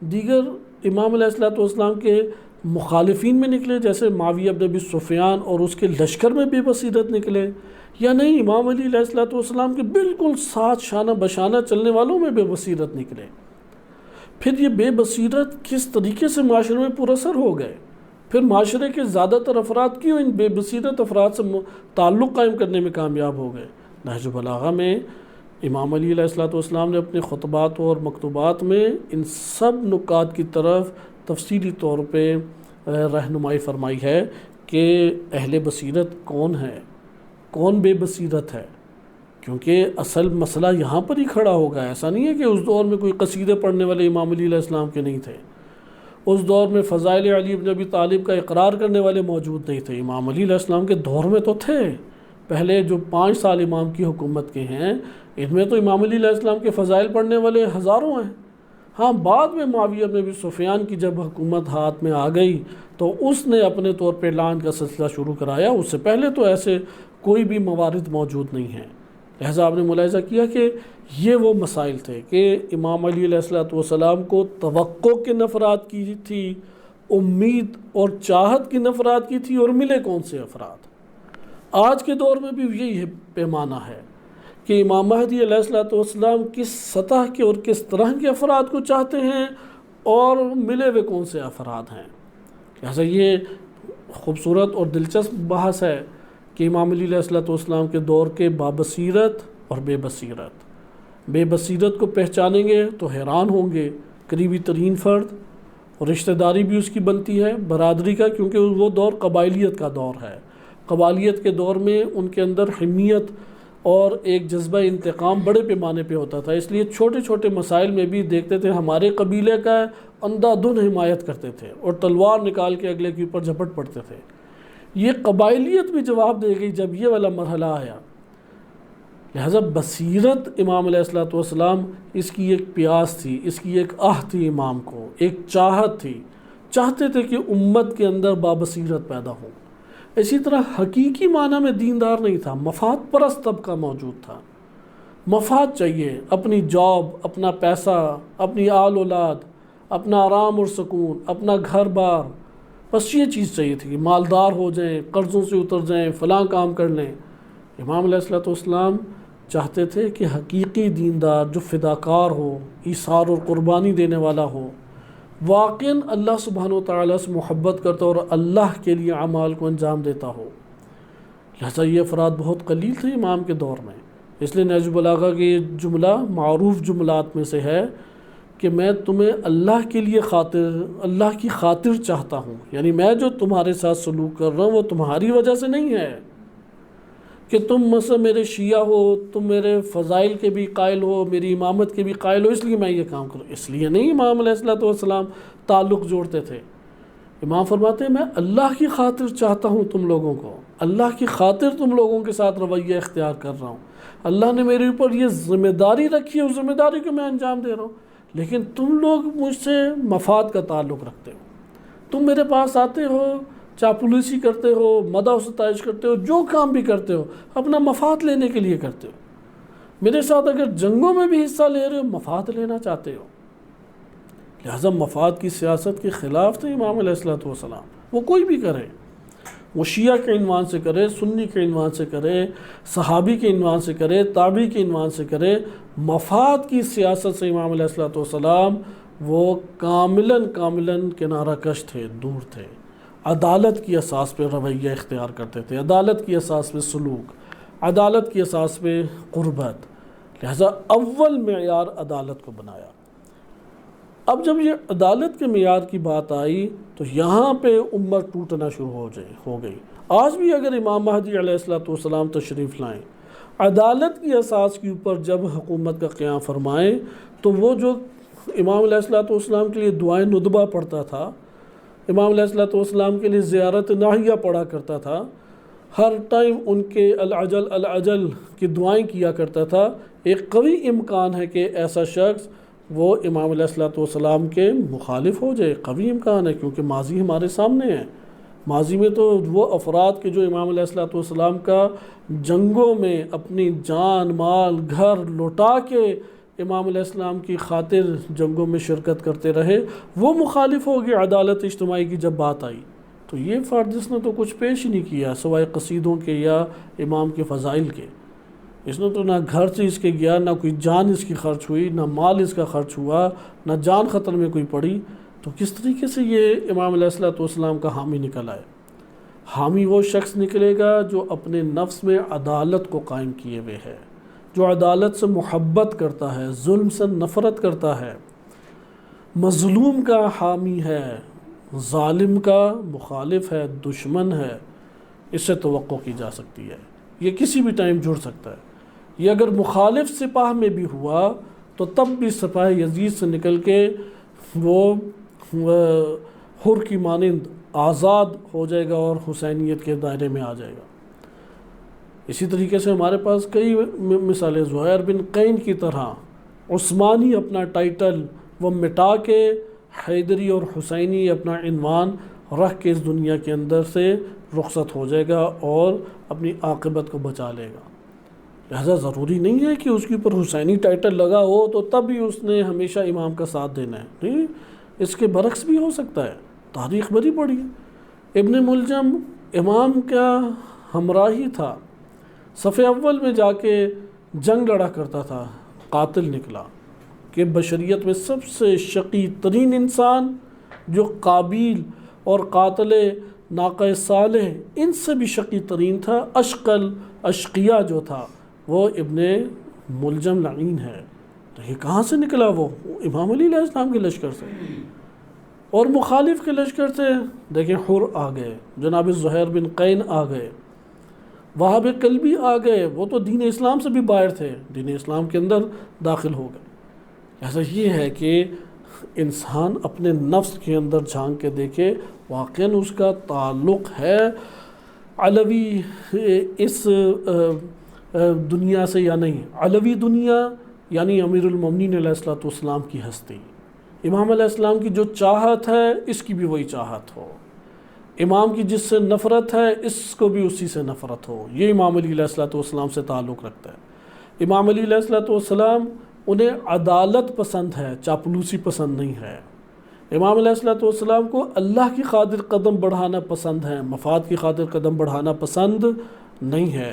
دیگر امام علیہ السلام کے مخالفین میں نکلے جیسے معاویہ بن ابی سفیان اور اس کے لشکر میں بے بصیرت نکلے، یا نہیں امام علی علیہ السلام کے بالکل ساتھ شانہ بشانہ چلنے والوں میں بے بصیرت نکلے؟ پھر یہ بے بصیرت کس طریقے سے معاشرے میں پر اثر ہو گئے؟ پھر معاشرے کے زیادہ تر افراد کیوں ان بے بصیرت افراد سے تعلق قائم کرنے میں کامیاب ہو گئے؟ نہج البلاغہ میں امام علی علیہ السلام نے اپنے خطبات اور مکتوبات میں ان سب نکات کی طرف تفصیلی طور پہ رہنمائی فرمائی ہے کہ اہل بصیرت کون ہے، کون بے بصیرت ہے، کیونکہ اصل مسئلہ یہاں پر ہی کھڑا ہوگا۔ ایسا نہیں ہے کہ اس دور میں کوئی قصیدے پڑھنے والے امام علی علیہ السلام کے نہیں تھے، اس دور میں فضائل علی بن ابی طالب کا اقرار کرنے والے موجود نہیں تھے، امام علی علیہ السلام کے دور میں تو تھے۔ پہلے جو 5 سال امام کی حکومت کے ہیں ان میں تو امام علی علیہ السلام کے فضائل پڑھنے والے ہزاروں ہیں۔ ہاں بعد میں معاویہ بن ابی سفیان کی جب حکومت ہاتھ میں آ گئی تو اس نے اپنے طور پہ اعلان کا سلسلہ شروع کرایا، اس سے پہلے تو ایسے کوئی بھی موارد موجود نہیں ہیں۔ لہٰذا آپ نے ملاحظہ کیا کہ یہ وہ مسائل تھے کہ امام علی علیہ السلام کو توقع کن افراد کی تھی، امید اور چاہت کن افراد کی تھی، اور ملے کون سے افراد۔ آج کے دور میں بھی یہی پیمانہ ہے کہ امام مہدی علیہ السلام کس سطح کے اور کس طرح کے افراد کو چاہتے ہیں اور ملے ہوئے کون سے افراد ہیں۔ لہٰذا یہ خوبصورت اور دلچسپ بحث ہے کہ امام علی علیہ السلام کے دور کے بابصیرت اور بے بصیرت۔ بے بصیرت کو پہچانیں گے تو حیران ہوں گے، قریبی ترین فرد اور رشتہ داری بھی اس کی بنتی ہے، برادری کا، کیونکہ وہ دور قبائلیت کا دور ہے۔ قبائلیت کے دور میں ان کے اندر حمیت اور ایک جذبہ انتقام بڑے پیمانے پہ ہوتا تھا، اس لیے چھوٹے چھوٹے مسائل میں بھی دیکھتے تھے ہمارے قبیلے کا اندھا دھند حمایت کرتے تھے اور تلوار نکال کے اگلے کے اوپر جھپٹ پڑتے تھے۔ یہ قبائلیت بھی جواب دے گئی جب یہ والا مرحلہ آیا۔ لہذا بصیرت امام علیہ السلام، اس کی ایک پیاس تھی، اس کی ایک آہ تھی، امام کو ایک چاہت تھی، چاہتے تھے کہ امت کے اندر بابصیرت پیدا ہو۔ اسی طرح حقیقی معنی میں دیندار نہیں تھا، مفاد پرست طبقہ موجود تھا، مفاد چاہیے، اپنی جاب، اپنا پیسہ، اپنی آل اولاد، اپنا آرام اور سکون، اپنا گھر بار، بس یہ چیز چاہیے تھی کہ مالدار ہو جائیں، قرضوں سے اتر جائیں، فلاں کام کر لیں۔ امام علیہ السلام چاہتے تھے کہ حقیقی دیندار جو فداکار ہو، ایثار اور قربانی دینے والا ہو، واقعاً اللہ سبحانہ و تعالیٰ سے محبت کرتا اور اللہ کے لیے اعمال کو انجام دیتا ہو۔ لہذا یہ افراد بہت قلیل تھے امام کے دور میں، اس لیے نہج البلاغہ کی یہ جملہ معروف جملات میں سے ہے کہ میں تمہیں اللہ کے لیے اللہ کی خاطر چاہتا ہوں، یعنی میں جو تمہارے ساتھ سلوک کر رہا ہوں وہ تمہاری وجہ سے نہیں ہے کہ تم مثلا میرے شیعہ ہو، تم میرے فضائل کے بھی قائل ہو، میری امامت کے بھی قائل ہو، اس لیے میں یہ کام کروں، اس لیے نہیں امام علیہ السلام تعلق جوڑتے تھے۔ امام فرماتے ہیں میں اللہ کی خاطر چاہتا ہوں تم لوگوں کو، اللہ کی خاطر تم لوگوں کے ساتھ رویہ اختیار کر رہا ہوں، اللہ نے میرے اوپر یہ ذمہ داری رکھی ہے، اس ذمہ داری کو میں انجام دے رہا ہوں، لیکن تم لوگ مجھ سے مفاد کا تعلق رکھتے ہو، تم میرے پاس آتے ہو، چاپلوسی کرتے ہو، مدح و ستائش کرتے ہو، جو کام بھی کرتے ہو اپنا مفاد لینے کے لیے کرتے ہو، میرے ساتھ اگر جنگوں میں بھی حصہ لے رہے ہو مفاد لینا چاہتے ہو۔ لہذا مفاد کی سیاست کے خلاف تھے امام علیہ السلام، وہ کوئی بھی کرے، وہ شیعہ کے عنوان سے کرے، سنی کے عنوان سے کرے، صحابی کے عنوان سے کرے، تابعی کے عنوان سے کرے، مفاد کی سیاست سے امام علیہ السلام وہ کاملاً کنارہ کش تھے، دور تھے، عدالت کی اساس پہ رویہ اختیار کرتے تھے، عدالت کی اساس پہ سلوک، عدالت کی اساس پہ قربت، لہذا اول معیار عدالت کو بنایا۔ اب جب یہ عدالت کے معیار کی بات آئی تو یہاں پہ امت ٹوٹنا شروع ہو گئی۔ آج بھی اگر امام مہدی علیہ السلام تشریف لائیں، عدالت کی اساس کے اوپر جب حکومت کا قیام فرمائیں تو وہ جو امام علیہ السلام کے لیے دعائیں ندبہ پڑھتا تھا، امام علیہ السلام کے لیے زیارت ناہیہ پڑھا کرتا تھا، ہر ٹائم ان کے العجل کی دعائیں کیا کرتا تھا، ایک قوی امکان ہے کہ ایسا شخص وہ امام علیہ السلام کے مخالف ہو جائے، قوی امکان ہے، کیونکہ ماضی ہمارے سامنے ہے۔ ماضی میں تو وہ افراد کے جو امام علیہ السلام کا جنگوں میں اپنی جان مال گھر لوٹا کے امام علیہ السلام کی خاطر جنگوں میں شرکت کرتے رہے، وہ مخالف ہو گئے عدالت اجتماعی کی جب بات آئی۔ تو یہ فرد جس نے تو کچھ پیش ہی نہیں کیا سوائے قصیدوں کے یا امام کے فضائل کے، اس نے تو نہ گھر سے اس کے گیا، نہ کوئی جان اس کی خرچ ہوئی، نہ مال اس کا خرچ ہوا، نہ جان خطر میں کوئی پڑی، تو کس طریقے سے یہ امام علیہ السلام کا حامی نکل آئے؟ حامی وہ شخص نکلے گا جو اپنے نفس میں عدالت کو قائم کیے ہوئے ہے، جو عدالت سے محبت کرتا ہے، ظلم سے نفرت کرتا ہے، مظلوم کا حامی ہے، ظالم کا مخالف ہے، دشمن ہے، اس سے توقع کی جا سکتی ہے، یہ کسی بھی ٹائم جڑ سکتا ہے۔ یہ اگر مخالف سپاہ میں بھی ہوا تو تب بھی سپاہ یزید سے نکل کے وہ حر کی مانند آزاد ہو جائے گا اور حسینیت کے دائرے میں آ جائے گا۔ اسی طریقے سے ہمارے پاس کئی مثالیں، زہیر بن قین کی طرح عثمانی اپنا ٹائٹل وہ مٹا کے حیدری اور حسینی اپنا عنوان رکھ کے اس دنیا کے اندر سے رخصت ہو جائے گا اور اپنی عاقبت کو بچا لے گا۔ لہذا ضروری نہیں ہے کہ اس کے اوپر حسینی ٹائٹل لگا ہو تو تب ہی اس نے ہمیشہ امام کا ساتھ دینا ہے، نہیں، اس کے برعکس بھی ہو سکتا ہے، تاریخ بڑی پڑی ہے۔ ابن ملجم امام کا ہمراہی تھا، صف اول میں جا کے جنگ لڑا کرتا تھا، قاتل نکلا کہ بشریت میں سب سے شقی ترین انسان جو قابیل اور قاتل ناقہ صالح ان سے بھی شقی ترین تھا، اشقل اشقیہ جو تھا وہ ابن ملجم لعین ہے۔ تو یہ کہاں سے نکلا؟ وہ امام علی علیہ السلام کے لشکر سے اور مخالف کے لشکر سے۔ دیکھیں حر آ گئے، جناب زہیر بن قین آ گئے، وہاب قلبی آ گئے، وہ تو دین اسلام سے بھی باہر تھے، دین اسلام کے اندر داخل ہو گئے۔ ایسا یہ ہے کہ انسان اپنے نفس کے اندر جھانک کے دیکھے واقعاً اس کا تعلق ہے علوی اس دنیا سے یا نہیں۔ علوی دنیا یعنی امیر المومنین علیہ السلام کی ہستی، امام علیہ السلام کی جو چاہت ہے اس کی بھی وہی چاہت ہو، امام کی جس سے نفرت ہے اس کو بھی اسی سے نفرت ہو، یہ امام علی علیہ السلام سے تعلق رکھتا ہے۔ امام علی علیہ السلام انہیں عدالت پسند ہے، چاپلوسی پسند نہیں ہے، امام علیہ الصلوۃ والسلام کو اللہ کی خاطر قدم بڑھانا پسند ہے، مفاد کی خاطر قدم بڑھانا پسند نہیں ہے،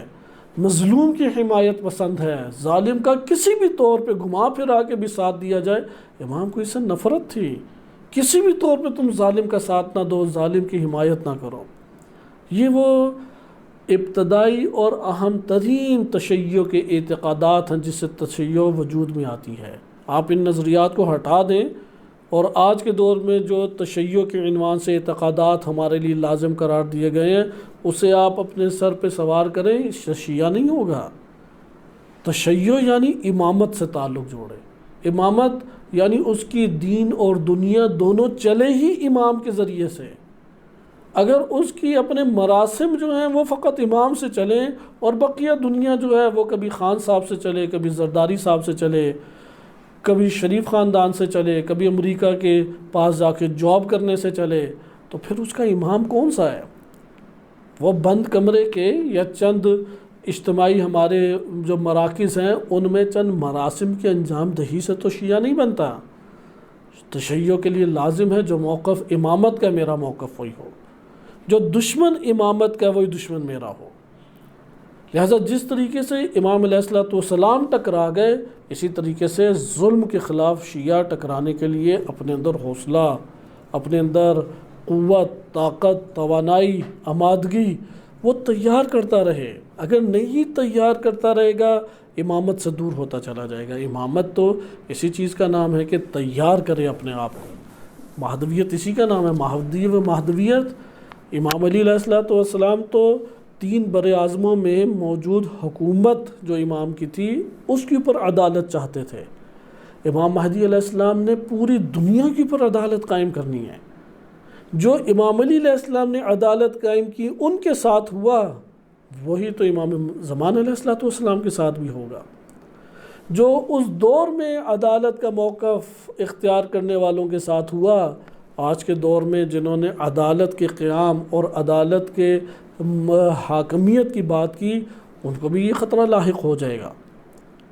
مظلوم کی حمایت پسند ہے، ظالم کا کسی بھی طور پہ گھما پھرا کے بھی ساتھ دیا جائے، امام کو اس سے نفرت تھی، کسی بھی طور پہ تم ظالم کا ساتھ نہ دو، ظالم کی حمایت نہ کرو۔ یہ وہ ابتدائی اور اہم ترین تشیع کے اعتقادات ہیں جس سے تشیع وجود میں آتی ہے۔ آپ ان نظریات کو ہٹا دیں اور آج کے دور میں جو تشیع کے عنوان سے اعتقادات ہمارے لیے لازم قرار دیے گئے ہیں اسے آپ اپنے سر پہ سوار کریں، شیعہ نہیں ہوگا۔ تشیع یعنی امامت سے تعلق جوڑے، امامت یعنی اس کی دین اور دنیا دونوں چلے ہی امام کے ذریعے سے۔ اگر اس کی اپنے مراسم جو ہیں وہ فقط امام سے چلیں اور بقیہ دنیا جو ہے وہ کبھی خان صاحب سے چلے، کبھی زرداری صاحب سے چلے، کبھی شریف خاندان سے چلے، کبھی امریکہ کے پاس جا کے جاب کرنے سے چلے، تو پھر اس کا امام کون سا ہے؟ وہ بند کمرے کے یا چند اجتماعی ہمارے جو مراکز ہیں ان میں چند مراسم کے انجام دہی سے تو شیعہ نہیں بنتا۔ تشیع کے لیے لازم ہے جو موقف امامت کا میرا موقف وہی ہو، جو دشمن امامت کا وہی دشمن میرا ہو۔ لہٰذا جس طریقے سے امام علیہ الصلوۃ والسلام ٹکرا گئے، اسی طریقے سے ظلم کے خلاف شیعہ ٹکرانے کے لیے اپنے اندر حوصلہ، اپنے اندر قوت، طاقت، توانائی، آمادگی وہ تیار کرتا رہے۔ اگر نہیں تیار کرتا رہے گا امامت سے دور ہوتا چلا جائے گا۔ امامت تو اسی چیز کا نام ہے کہ تیار کرے اپنے آپ کو، مہدویت اسی کا نام ہے، مہدویت۔ امام علی علیہ الصلوۃ والسلام تو 3 بر اعظموں میں موجود حکومت جو امام کی تھی اس کے اوپر عدالت چاہتے تھے۔ امام مہدی علیہ السلام نے پوری دنیا کے اوپر عدالت قائم کرنی ہے۔ جو امام علی علیہ السلام نے عدالت قائم کی ان کے ساتھ ہوا، وہی تو امام زمان علیہ الصلوۃ والسلام کے ساتھ بھی ہوگا۔ جو اس دور میں عدالت کا موقف اختیار کرنے والوں کے ساتھ ہوا، آج کے دور میں جنہوں نے عدالت کے قیام اور عدالت کے حاکمیت کی بات کی ان کو بھی یہ خطرہ لاحق ہو جائے گا۔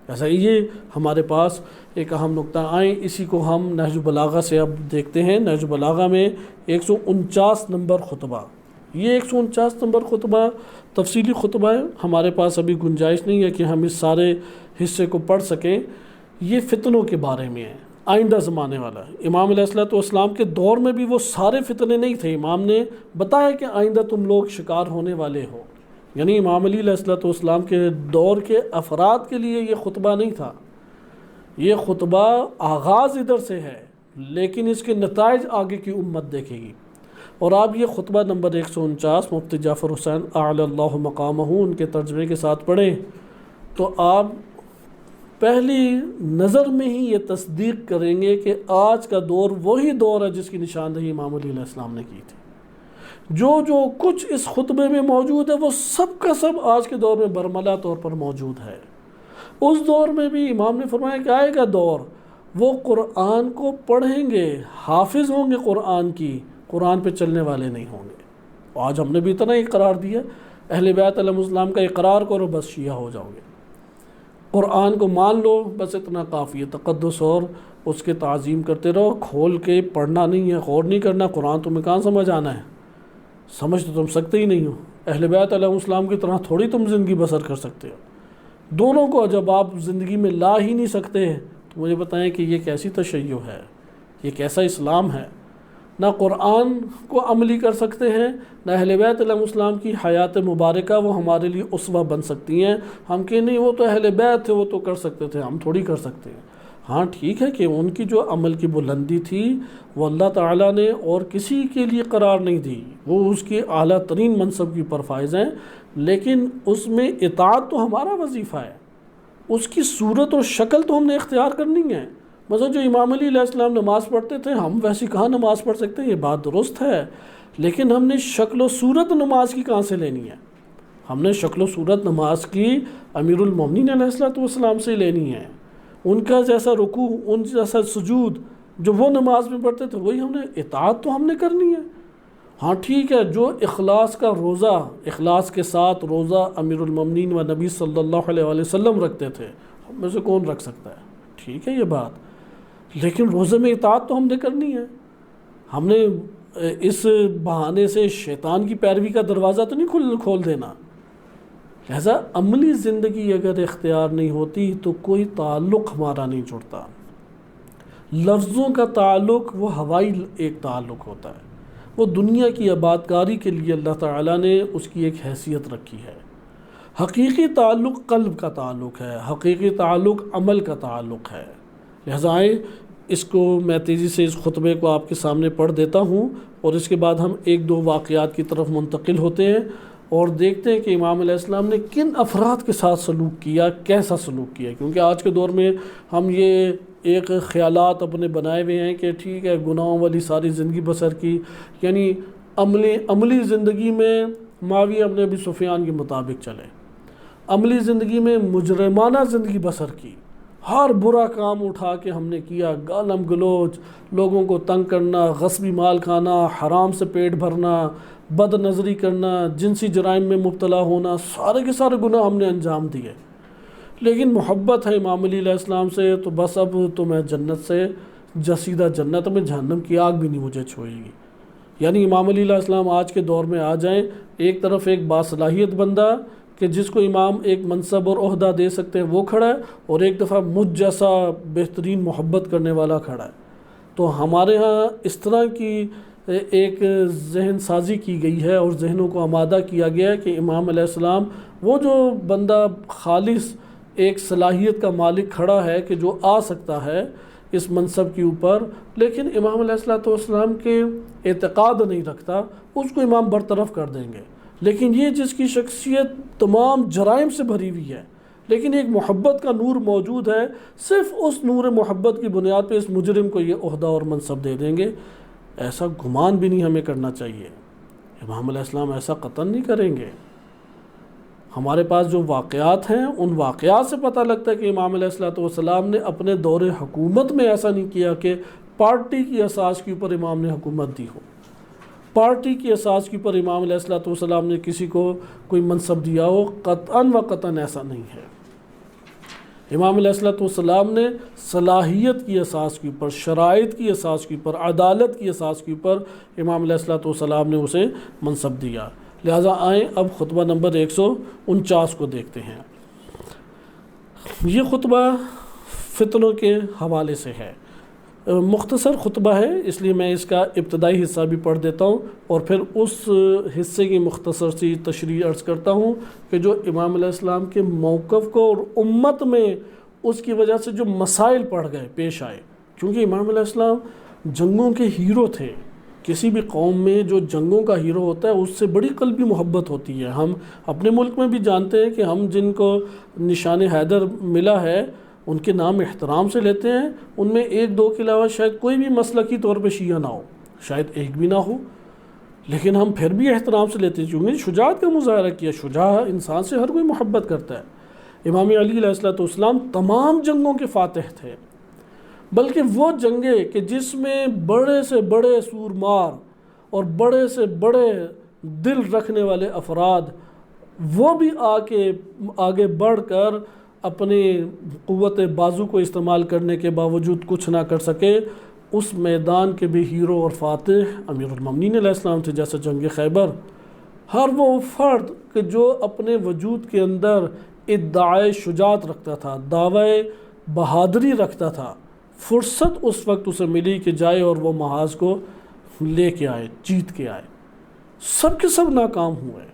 ایسا یہ ہمارے پاس ایک اہم نقطہ آئیں، اسی کو ہم نہج البلاغہ سے اب دیکھتے ہیں۔ نہج البلاغہ میں 149 نمبر خطبہ، یہ 149 نمبر خطبہ تفصیلی خطبہ ہے، ہمارے پاس ابھی گنجائش نہیں ہے کہ ہم اس سارے حصے کو پڑھ سکیں۔ یہ فتنوں کے بارے میں ہے، آئندہ زمانے والا۔ امام علیہ الصلوۃ والسلام کے دور میں بھی وہ سارے فتنے نہیں تھے، امام نے بتایا کہ آئندہ تم لوگ شکار ہونے والے ہو، یعنی امام علی علیہ الصلوۃ والسلام کے دور کے افراد کے لیے یہ خطبہ نہیں تھا۔ یہ خطبہ آغاز ادھر سے ہے لیکن اس کے نتائج آگے کی امت دیکھے گی۔ اور آپ یہ خطبہ نمبر 149 مفتی جعفر حسین اعلی اللہ مقامہ ان کے ترجمے کے ساتھ پڑھیں تو آپ پہلی نظر میں ہی یہ تصدیق کریں گے کہ آج کا دور وہی دور ہے جس کی نشاندہی امام علی علیہ السلام نے کی تھی۔ جو کچھ اس خطبے میں موجود ہے وہ سب کا سب آج کے دور میں برملا طور پر موجود ہے۔ اس دور میں بھی امام نے فرمایا کہ آئے گا دور وہ قرآن کو پڑھیں گے، حافظ ہوں گے قرآن کی، قرآن پہ چلنے والے نہیں ہوں گے۔ آج ہم نے بھی اتنا ہی قرار دیا، اہل بیت علیہ السلام کا اقرار کرو بس شیعہ ہو جاؤ گے، قرآن کو مان لو بس اتنا کافی ہے، تقدس اور اس کے تعظیم کرتے رہو، کھول کے پڑھنا نہیں ہے، غور نہیں کرنا، قرآن تمہیں کہاں سمجھ آنا ہے، سمجھ تو تم سکتے ہی نہیں ہو، اہل بیت علیہ السلام کی طرح تھوڑی تم زندگی بسر کر سکتے ہو۔ دونوں کو جب آپ زندگی میں لا ہی نہیں سکتے تو مجھے بتائیں کہ یہ کیسی تشیع ہے، یہ کیسا اسلام ہے؟ نہ قرآن کو عملی کر سکتے ہیں، نہ اہل بیت علیہ السلام کی حیات مبارکہ وہ ہمارے لیے اسوہ بن سکتی ہیں۔ ہم کہ نہیں وہ تو اہل بیت تھے، وہ تو کر سکتے تھے، ہم تھوڑی کر سکتے ہیں۔ ہاں ٹھیک ہے کہ ان کی جو عمل کی بلندی تھی وہ اللہ تعالیٰ نے اور کسی کے لیے قرار نہیں دی، وہ اس کے اعلیٰ ترین منصب کی پر فائز ہیں، لیکن اس میں اطاعت تو ہمارا وظیفہ ہے، اس کی صورت اور شکل تو ہم نے اختیار کرنی ہے۔ مثلا جو امام علی علیہ السلام نماز پڑھتے تھے ہم ویسی کہاں نماز پڑھ سکتے ہیں، یہ بات درست ہے، لیکن ہم نے شکل و صورت نماز کی کہاں سے لینی ہے؟ ہم نے شکل و صورت نماز کی امیر المومنین علیہ السلام سے لینی ہے، ان کا جیسا رکوع، ان جیسا سجود جو وہ نماز میں پڑھتے تھے وہی ہم نے، اطاعت تو ہم نے کرنی ہے۔ ہاں ٹھیک ہے، جو اخلاص کا روزہ، اخلاص کے ساتھ روزہ امیر المومنین و نبی صلی اللہ علیہ وسلم رکھتے تھے، ہم میں سے کون رکھ سکتا ہے؟ ٹھیک ہے یہ بات، لیکن روزے میں اطاعت تو ہم نے کرنی ہے۔ ہم نے اس بہانے سے شیطان کی پیروی کا دروازہ تو نہیں کھول دینا۔ لہذا عملی زندگی اگر اختیار نہیں ہوتی تو کوئی تعلق ہمارا نہیں جڑتا۔ لفظوں کا تعلق وہ ہوائی ایک تعلق ہوتا ہے، وہ دنیا کی آبادکاری کے لیے اللہ تعالیٰ نے اس کی ایک حیثیت رکھی ہے۔ حقیقی تعلق قلب کا تعلق ہے، حقیقی تعلق عمل کا تعلق ہے۔ لہذا آئیں اس کو میں تیزی سے اس خطبے کو آپ کے سامنے پڑھ دیتا ہوں، اور اس کے بعد ہم ایک دو واقعات کی طرف منتقل ہوتے ہیں اور دیکھتے ہیں کہ امام علیہ السلام نے کن افراد کے ساتھ سلوک کیا، کیسا سلوک کیا۔ کیونکہ آج کے دور میں ہم یہ ایک خیالات اپنے بنائے ہوئے ہیں کہ ٹھیک ہے گناہوں والی ساری زندگی بسر کی، یعنی عملی زندگی میں معاویہ ابن ابی سفیان کے مطابق چلے، عملی زندگی میں مجرمانہ زندگی بسر کی، ہر برا کام اٹھا کے ہم نے کیا، گالم گلوچ، لوگوں کو تنگ کرنا، غصبی مال کھانا، حرام سے پیٹ بھرنا، بد نظری کرنا، جنسی جرائم میں مبتلا ہونا، سارے کے سارے گناہ ہم نے انجام دیے۔ لیکن محبت ہے امام علی علیہ السلام سے تو بس اب تو میں جنت سے جسیدہ جنت میں، جہنم کی آگ بھی نہیں مجھے چھوئے گی۔ یعنی امام علی علیہ السلام آج کے دور میں آ جائیں، ایک طرف ایک باصلاحیت بندہ کہ جس کو امام ایک منصب اور عہدہ دے سکتے ہیں وہ کھڑا ہے، اور ایک دفعہ مجھ جیسا بہترین محبت کرنے والا کھڑا ہے۔ تو ہمارے ہاں اس طرح کی ایک ذہن سازی کی گئی ہے اور ذہنوں کو آمادہ کیا گیا ہے کہ امام علیہ السلام وہ جو بندہ خالص ایک صلاحیت کا مالک کھڑا ہے کہ جو آ سکتا ہے اس منصب کے اوپر، لیکن امام علیہ السلام کے اعتقاد نہیں رکھتا، اس کو امام برطرف کر دیں گے۔ لیکن یہ جس کی شخصیت تمام جرائم سے بھری ہوئی ہے لیکن ایک محبت کا نور موجود ہے، صرف اس نور محبت کی بنیاد پہ اس مجرم کو یہ عہدہ اور منصب دے دیں گے، ایسا گمان بھی نہیں ہمیں کرنا چاہیے۔ امام علیہ السلام ایسا قطعاً نہیں کریں گے۔ ہمارے پاس جو واقعات ہیں ان واقعات سے پتہ لگتا ہے کہ امام علیہ السلام نے اپنے دور حکومت میں ایسا نہیں کیا کہ پارٹی کی اساس کے اوپر امام نے حکومت دی ہو، پارٹی کی اساس کے اوپر امام علیہ السلام نے کسی کو کوئی منصب دیا ہو، قطعاً و قطعاً ایسا نہیں ہے۔ امام علیہ السلام نے صلاحیت کی اساس کے اوپر، شرائط کی اساس کے اوپر، عدالت کی اساس کے اوپر امام علیہ السلام نے اسے منصب دیا۔ لہٰذا آئیں اب خطبہ نمبر 149 کو دیکھتے ہیں۔ یہ خطبہ فتنوں کے حوالے سے ہے، مختصر خطبہ ہے، اس لیے میں اس کا ابتدائی حصہ بھی پڑھ دیتا ہوں اور پھر اس حصے کی مختصر سی تشریح عرض کرتا ہوں کہ جو امام علیہ السلام کے موقف کو اور امت میں اس کی وجہ سے جو مسائل پڑ گئے پیش آئے، کیونکہ امام علیہ السلام جنگوں کے ہیرو تھے۔ کسی بھی قوم میں جو جنگوں کا ہیرو ہوتا ہے اس سے بڑی قلبی محبت ہوتی ہے۔ ہم اپنے ملک میں بھی جانتے ہیں کہ ہم جن کو نشان حیدر ملا ہے ان کے نام احترام سے لیتے ہیں، ان میں ایک دو کے علاوہ شاید کوئی بھی مسلکی طور پہ شیعہ نہ ہو، شاید ایک بھی نہ ہو، لیکن ہم پھر بھی احترام سے لیتے ہیں کیونکہ شجاعت کا مظاہرہ کیا۔ شجاع انسان سے ہر کوئی محبت کرتا ہے۔ امام علی علیہ السلام تمام جنگوں کے فاتح تھے، بلکہ وہ جنگیں کہ جس میں بڑے سے بڑے سورمار اور بڑے سے بڑے دل رکھنے والے افراد وہ بھی آگے بڑھ کر اپنی قوت بازو کو استعمال کرنے کے باوجود کچھ نہ کر سکے، اس میدان کے بھی ہیرو اور فاتح امیر المومنین علیہ السلام تھے۔ جیسے جنگ خیبر، ہر وہ فرد کہ جو اپنے وجود کے اندر ادعائے شجاعت رکھتا تھا، دعوی بہادری رکھتا تھا، فرصت اس وقت اسے ملی کہ جائے اور وہ محاذ کو لے کے آئے، جیت کے آئے۔ سب کے سب ناکام ہوئے،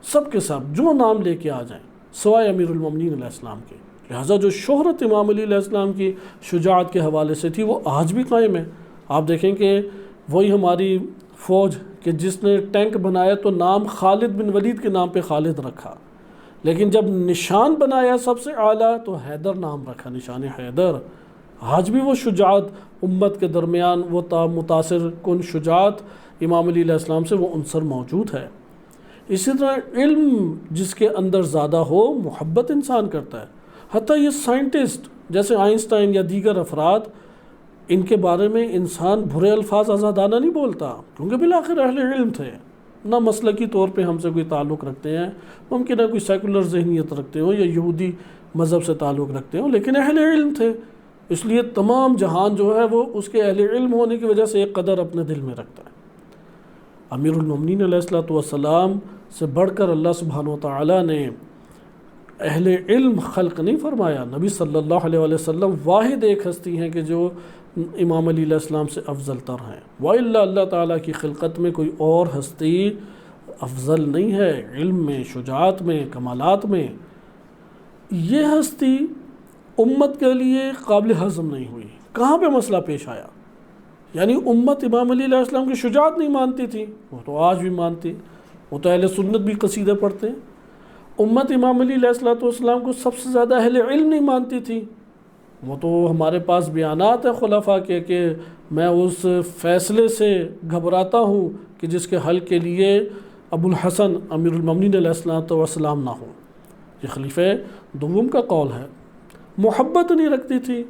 سب کے سب جو نام لے کے آ جائیں سوائے امیر المومنین علیہ السلام کے۔ لہٰذا جو شہرت امام علی علیہ السلام کی شجاعت کے حوالے سے تھی وہ آج بھی قائم ہے۔ آپ دیکھیں کہ وہی ہماری فوج کہ جس نے ٹینک بنایا تو نام خالد بن ولید کے نام پہ خالد رکھا، لیکن جب نشان بنایا سب سے اعلیٰ تو حیدر نام رکھا، نشان حیدر۔ آج بھی وہ شجاعت امت کے درمیان، وہ متاثر کن شجاعت امام علی علیہ السلام سے وہ عنصر موجود ہے۔ اسی طرح علم جس کے اندر زیادہ ہو محبت انسان کرتا ہے۔ حتیٰ یہ سائنٹسٹ جیسے آئنسٹائن یا دیگر افراد، ان کے بارے میں انسان برے الفاظ آزادانہ نہیں بولتا کیونکہ بالآخر اہل علم تھے، نہ مسلکی طور پہ ہم سے کوئی تعلق رکھتے ہیں، ممکن ہے کوئی سیکولر ذہنیت رکھتے ہوں یا یہودی مذہب سے تعلق رکھتے ہوں، لیکن اہل علم تھے۔ اس لیے تمام جہان جو ہے وہ اس کے اہل علم ہونے کی وجہ سے ایک قدر اپنے دل میں رکھتا ہے۔ امیر المومنین علیہ الصلوۃ والسلام سے بڑھ کر اللہ سبحانہ وتعالیٰ نے اہل علم خلق نہیں فرمایا۔ نبی صلی اللہ علیہ وسلم واحد ایک ہستی ہیں کہ جو امام علی علیہ السلام سے افضل تر ہیں، وَإِلَّا اللہ تعالیٰ کی خلقت میں کوئی اور ہستی افضل نہیں ہے، علم میں، شجاعت میں، کمالات میں۔ یہ ہستی امت کے لیے قابل ہضم نہیں ہوئی۔ کہاں پہ مسئلہ پیش آیا؟ یعنی امت امام علی علیہ السلام کی شجاعت نہیں مانتی تھی، وہ تو آج بھی مانتی، وہ تو اہل سنت بھی قصیدے پڑھتے ہیں۔ امت امام علی علیہ السلام کو سب سے زیادہ اہل علم نہیں مانتی تھی، وہ تو ہمارے پاس بیانات ہیں خلفاء کے کہ میں اس فیصلے سے گھبراتا ہوں کہ جس کے حل کے لیے ابو الحسن امیر المومنین علیہ السلام نہ ہوں۔ یہ خلیفہ دوم کا قول ہے۔ محبت نہیں رکھتی تھی،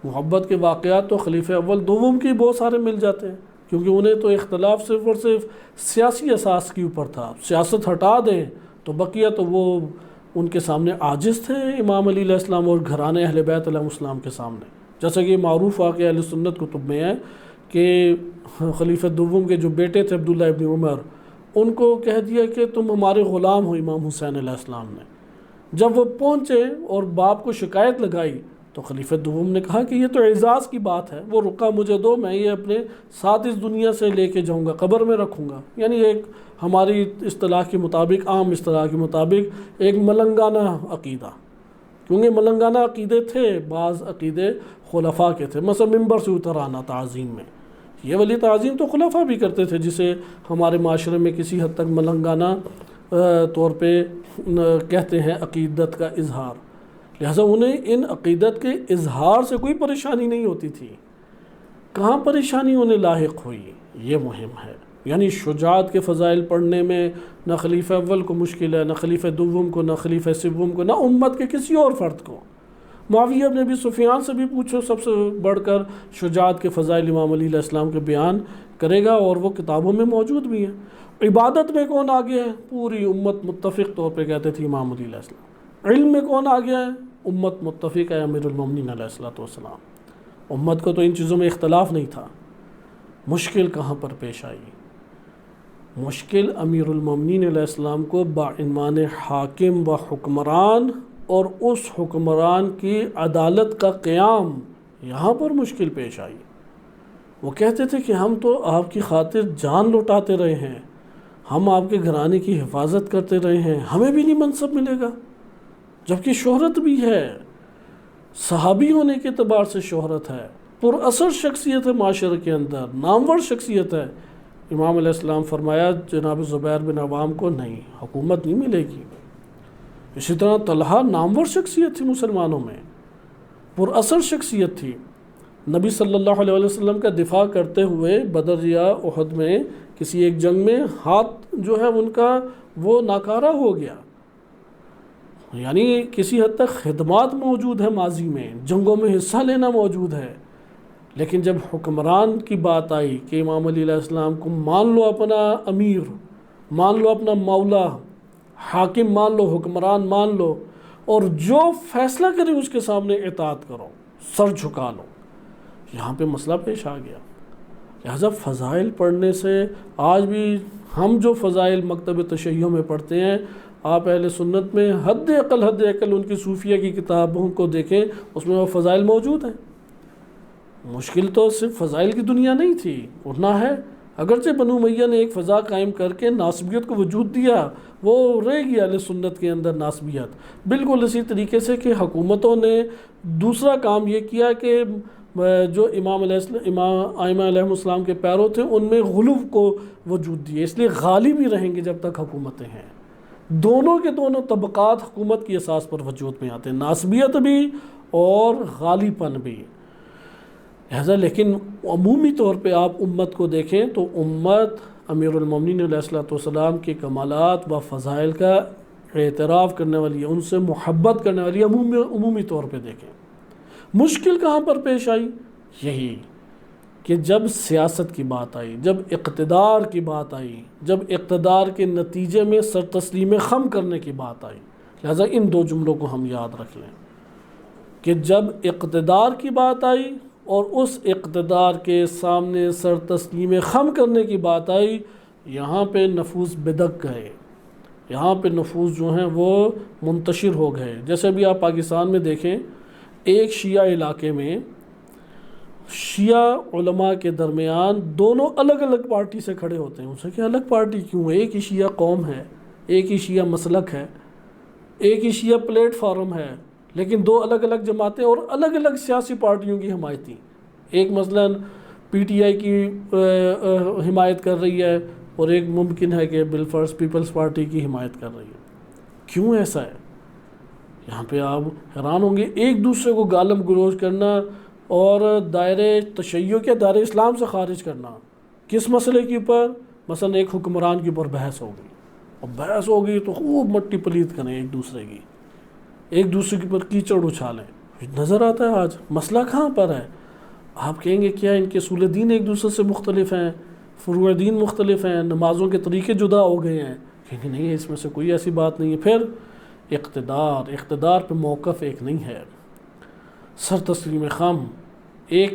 محبت کے واقعات تو خلیفہ اول دوم کے بہت سارے مل جاتے ہیں، کیونکہ انہیں تو اختلاف صرف اور صرف سیاسی اساس کے اوپر تھا۔ سیاست ہٹا دیں تو بقیہ تو وہ ان کے سامنے عاجز تھے، امام علی علیہ السلام اور گھرانے اہل بیت علیہ السلام کے سامنے۔ جیسا کہ معروف واقعہ اہل سنت کتب میں ہے کہ خلیفہ دوم کے جو بیٹے تھے عبداللہ ابن عمر، ان کو کہہ دیا کہ تم ہمارے غلام ہو امام حسین علیہ السلام نے۔ جب وہ پہنچے اور باپ کو شکایت لگائی تو خلیفہ دوم نے کہا کہ یہ تو اعزاز کی بات ہے، وہ رقعہ مجھے دو، میں یہ اپنے ساتھ اس دنیا سے لے کے جاؤں گا، قبر میں رکھوں گا۔ یعنی ایک ہماری اصطلاح کے مطابق، عام اصطلاح کے مطابق ایک ملنگانہ عقیدہ، کیونکہ ملنگانہ عقیدے تھے، بعض عقیدے خلفاء کے تھے، مثلا ممبر سے اتر آنا تعظیم میں، یہ والی تعظیم تو خلفاء بھی کرتے تھے، جسے ہمارے معاشرے میں کسی حد تک ملنگانہ طور پہ کہتے ہیں عقیدت کا اظہار۔ لہٰذا انہیں ان عقیدت کے اظہار سے کوئی پریشانی نہیں ہوتی تھی۔ کہاں پریشانی انہیں لاحق ہوئی، یہ مہم ہے۔ یعنی شجاعت کے فضائل پڑھنے میں نہ خلیفہ اول کو مشکل ہے، نہ خلیفہ دوم کو، نہ خلیفہ سوم کو، نہ امت کے کسی اور فرد کو۔ معاویہ بن ابی سفیان سے بھی پوچھو، سب سے بڑھ کر شجاعت کے فضائل امام علی علیہ السلام کے بیان کرے گا، اور وہ کتابوں میں موجود بھی ہیں۔ عبادت میں کون آگے ہے؟ پوری امت متفق طور پہ کہتے تھی امام علی علیہ السلام۔ علم میں کون آگے ہے؟ امت متفق ہے امیر المومنین علیہ السلام۔ امت کو تو ان چیزوں میں اختلاف نہیں تھا۔ مشکل کہاں پر پیش آئی؟ مشکل امیر المومنین علیہ السلام کو بعنوان حاکم و حکمران اور اس حکمران کی عدالت کا قیام، یہاں پر مشکل پیش آئی۔ وہ کہتے تھے کہ ہم تو آپ کی خاطر جان لوٹاتے رہے ہیں، ہم آپ کے گھرانے کی حفاظت کرتے رہے ہیں، ہمیں بھی نہیں منصب ملے گا، جبکہ شہرت بھی ہے، صحابی ہونے کے اعتبار سے شہرت ہے، پر اثر شخصیت ہے معاشرے کے اندر، نامور شخصیت ہے۔ امام علیہ السلام فرمایا جناب زبیر بن عوام کو نہیں، حکومت نہیں ملے گی۔ اسی طرح طلحہ نامور شخصیت تھی مسلمانوں میں، پر اثر شخصیت تھی۔ نبی صلی اللہ علیہ وسلم کا دفاع کرتے ہوئے بدر یا احد میں کسی ایک جنگ میں ہاتھ جو ہے ان کا وہ ناکارہ ہو گیا، یعنی کسی حد تک خدمات موجود ہے، ماضی میں جنگوں میں حصہ لینا موجود ہے، لیکن جب حکمران کی بات آئی کہ امام علی علیہ السلام کو مان لو اپنا امیر، مان لو اپنا مولا، حاکم مان لو، حکمران مان لو، اور جو فیصلہ کرے اس کے سامنے اطاعت کرو، سر جھکا لو، یہاں پہ مسئلہ پیش آ گیا۔ لہذا فضائل پڑھنے سے آج بھی ہم جو فضائل مکتب تشیع میں پڑھتے ہیں، آپ اہل سنت میں حد اقل ان کی صوفیہ کی کتابوں کو دیکھیں، اس میں وہ فضائل موجود ہیں۔ مشکل تو صرف فضائل کی دنیا نہیں تھی، اٹھنا ہے۔ اگرچہ بنو امیہ نے ایک فضا قائم کر کے ناسبیت کو وجود دیا، وہ رہ گیا اہل سنت کے اندر ناسبیت، بالکل اسی طریقے سے کہ حکومتوں نے دوسرا کام یہ کیا کہ جو ائمہ علیہ السلام کے پیرو تھے ان میں غلو کو وجود دیے، اس لیے غالب ہی رہیں گے جب تک حکومتیں ہیں۔ دونوں کے دونوں طبقات حکومت کی اساس پر وجود میں آتے ہیں، ناسبیت بھی اور غالی پن بھی۔ لہذا لیکن عمومی طور پہ آپ امت کو دیکھیں تو امت امیر المومنین علیہ السلام کے کمالات و فضائل کا اعتراف کرنے والی ہے، ان سے محبت کرنے والی ہے، عمومی طور پہ دیکھیں۔ مشکل کہاں پر پیش آئی؟ یہی کہ جب سیاست کی بات آئی، جب اقتدار کی بات آئی، جب اقتدار کے نتیجے میں سر تسلیم خم کرنے کی بات آئی۔ لہذا ان دو جملوں کو ہم یاد رکھ لیں۔ کہ جب اقتدار کی بات آئی اور اس اقتدار کے سامنے سر تسلیم خم کرنے کی بات آئی، یہاں پہ نفوذ بدک گئے، یہاں پہ نفوذ جو ہیں وہ منتشر ہو گئے۔ جیسے بھی آپ پاکستان میں دیکھیں، ایک شیعہ علاقے میں شیعہ علماء کے درمیان دونوں الگ الگ پارٹی سے کھڑے ہوتے ہیں۔ ان سے کہ الگ پارٹی کیوں ہے؟ ایک ہی شیعہ قوم ہے، ایک ہی شیعہ مسلک ہے، ایک ہی شیعہ پلیٹ فارم ہے، لیکن دو الگ الگ جماعتیں اور الگ الگ سیاسی پارٹیوں کی حمایتی۔ ایک مثلاً پی ٹی آئی کی حمایت کر رہی ہے اور ایک ممکن ہے کہ بالفرض پیپلز پارٹی کی حمایت کر رہی ہے۔ کیوں ایسا ہے؟ یہاں پہ آپ حیران ہوں گے، ایک دوسرے کو گالم گلوچ کرنا اور دائرے تشیع کے دائرے اسلام سے خارج کرنا۔ کس مسئلے کے اوپر؟ مثلا ایک حکمران کے اوپر بحث ہو گئی، اور بحث ہو گئی تو خوب مٹی پلیت کریں ایک دوسرے کی، ایک دوسرے کے اوپر کیچڑ اچھالیں۔ نظر آتا ہے آج مسئلہ کہاں پر ہے؟ آپ کہیں گے کیا ان کے اصول دین ایک دوسرے سے مختلف ہیں، فروع دین مختلف ہیں، نمازوں کے طریقے جدا ہو گئے ہیں؟ کہیں گے نہیں، اس میں سے کوئی ایسی بات نہیں ہے۔ پھر اقتدار پہ موقف ایک نہیں ہے، سر تسلیم خم، ایک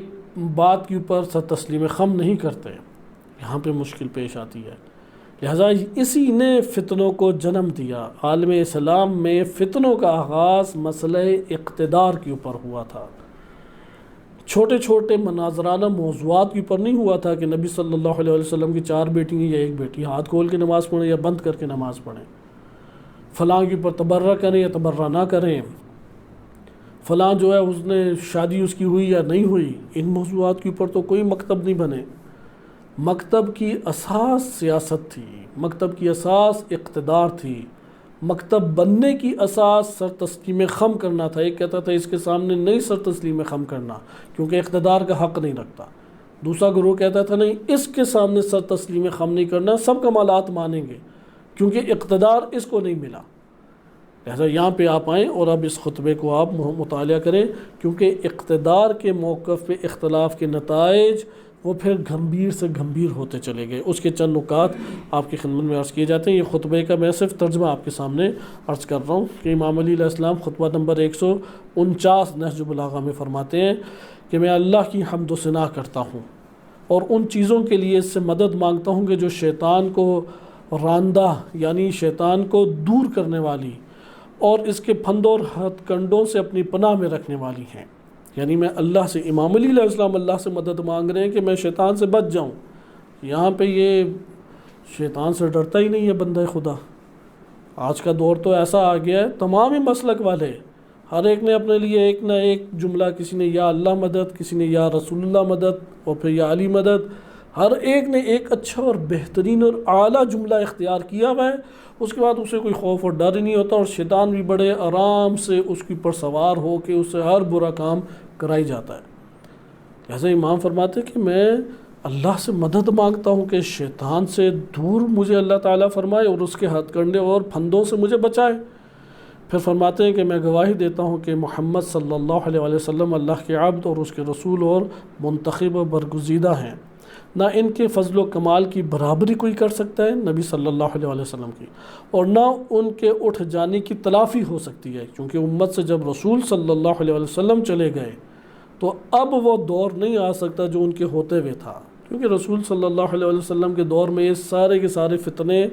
بات کے اوپر سر تسلیم خم نہیں کرتے، یہاں پہ مشکل پیش آتی ہے۔ لہٰذا اسی نے فتنوں کو جنم دیا۔ عالم اسلام میں فتنوں کا آغاز مسئلہ اقتدار کے اوپر ہوا تھا، چھوٹے چھوٹے مناظرانہ موضوعات کے اوپر نہیں ہوا تھا کہ نبی صلی اللہ علیہ وسلم کی 4 بیٹی ہیں یا 1 بیٹی، ہاتھ کھول کے نماز پڑھیں یا بند کر کے نماز پڑھیں، فلاں کے اوپر تبرہ کریں یا تبرہ نہ کریں، فلاں جو ہے اس نے شادی اس کی ہوئی یا نہیں ہوئی۔ ان موضوعات کے اوپر تو کوئی مکتب نہیں بنے۔ مکتب کی اساس سیاست تھی، مکتب کی اساس اقتدار تھی، مکتب بننے کی اساس سر تسلیم خم کرنا تھا۔ ایک کہتا تھا اس کے سامنے نہیں سر تسلیم خم کرنا کیونکہ اقتدار کا حق نہیں رکھتا، دوسرا گروہ کہتا تھا نہیں اس کے سامنے سر تسلیم خم نہیں کرنا، سب کمالات مانیں گے کیونکہ اقتدار اس کو نہیں ملا۔ لہذا یہاں پہ آپ آئیں اور اب اس خطبے کو آپ مطالعہ کریں، کیونکہ اقتدار کے موقف پہ اختلاف کے نتائج وہ پھر گھمبیر سے گھمبیر ہوتے چلے گئے۔ اس کے چند نکات آپ کی خدمت میں عرض کیے جاتے ہیں۔ یہ خطبے کا میں صرف ترجمہ آپ کے سامنے عرض کر رہا ہوں کہ امام علی علیہ السلام خطبہ نمبر 149 نہج البلاغہ میں فرماتے ہیں کہ میں اللہ کی حمد و ثنا کرتا ہوں اور ان چیزوں کے لیے اس سے مدد مانگتا ہوں کہ جو شیطان کو راندہ یعنی شیطان کو دور کرنے والی اور اس کے پھندوں اور ہتھ کنڈوں سے اپنی پناہ میں رکھنے والی ہیں۔ یعنی میں اللہ سے، امام علی علیہ السلام اللہ سے مدد مانگ رہے ہیں کہ میں شیطان سے بچ جاؤں۔ یہاں پہ یہ شیطان سے ڈرتا ہی نہیں ہے بندہ خدا۔ آج کا دور تو ایسا آ گیا ہے، تمام ہی مسلک والے ہر ایک نے اپنے لیے ایک نہ ایک جملہ، کسی نے یا اللہ مدد، کسی نے یا رسول اللہ مدد، اور پھر یا علی مدد، ہر ایک نے ایک اچھا اور بہترین اور اعلیٰ جملہ اختیار کیا ہوا ہے۔ اس کے بعد اسے کوئی خوف اور ڈر ہی نہیں ہوتا، اور شیطان بھی بڑے آرام سے اس کے اوپر سوار ہو کے اس سے ہر برا کام کرائی جاتا ہے۔ لہذا امام فرماتے ہیں کہ میں اللہ سے مدد مانگتا ہوں کہ شیطان سے دور مجھے اللہ تعالیٰ فرمائے اور اس کے ہتھ کنڈے اور پھندوں سے مجھے بچائے۔ پھر فرماتے ہیں کہ میں گواہی دیتا ہوں کہ محمد صلی اللہ علیہ وسلم اللہ کے عبد اور اس کے رسول اور منتخب و برگزیدہ ہیں، نہ ان کے فضل و کمال کی برابری کوئی کر سکتا ہے نبی صلی اللہ علیہ وسلم کی، اور نہ ان کے اٹھ جانے کی تلافی ہو سکتی ہے، کیونکہ امت سے جب رسول صلی اللہ علیہ وسلم چلے گئے تو اب وہ دور نہیں آ سکتا جو ان کے ہوتے ہوئے تھا، کیونکہ رسول صلی اللہ علیہ وسلم کے دور میں یہ سارے کے سارے فتنے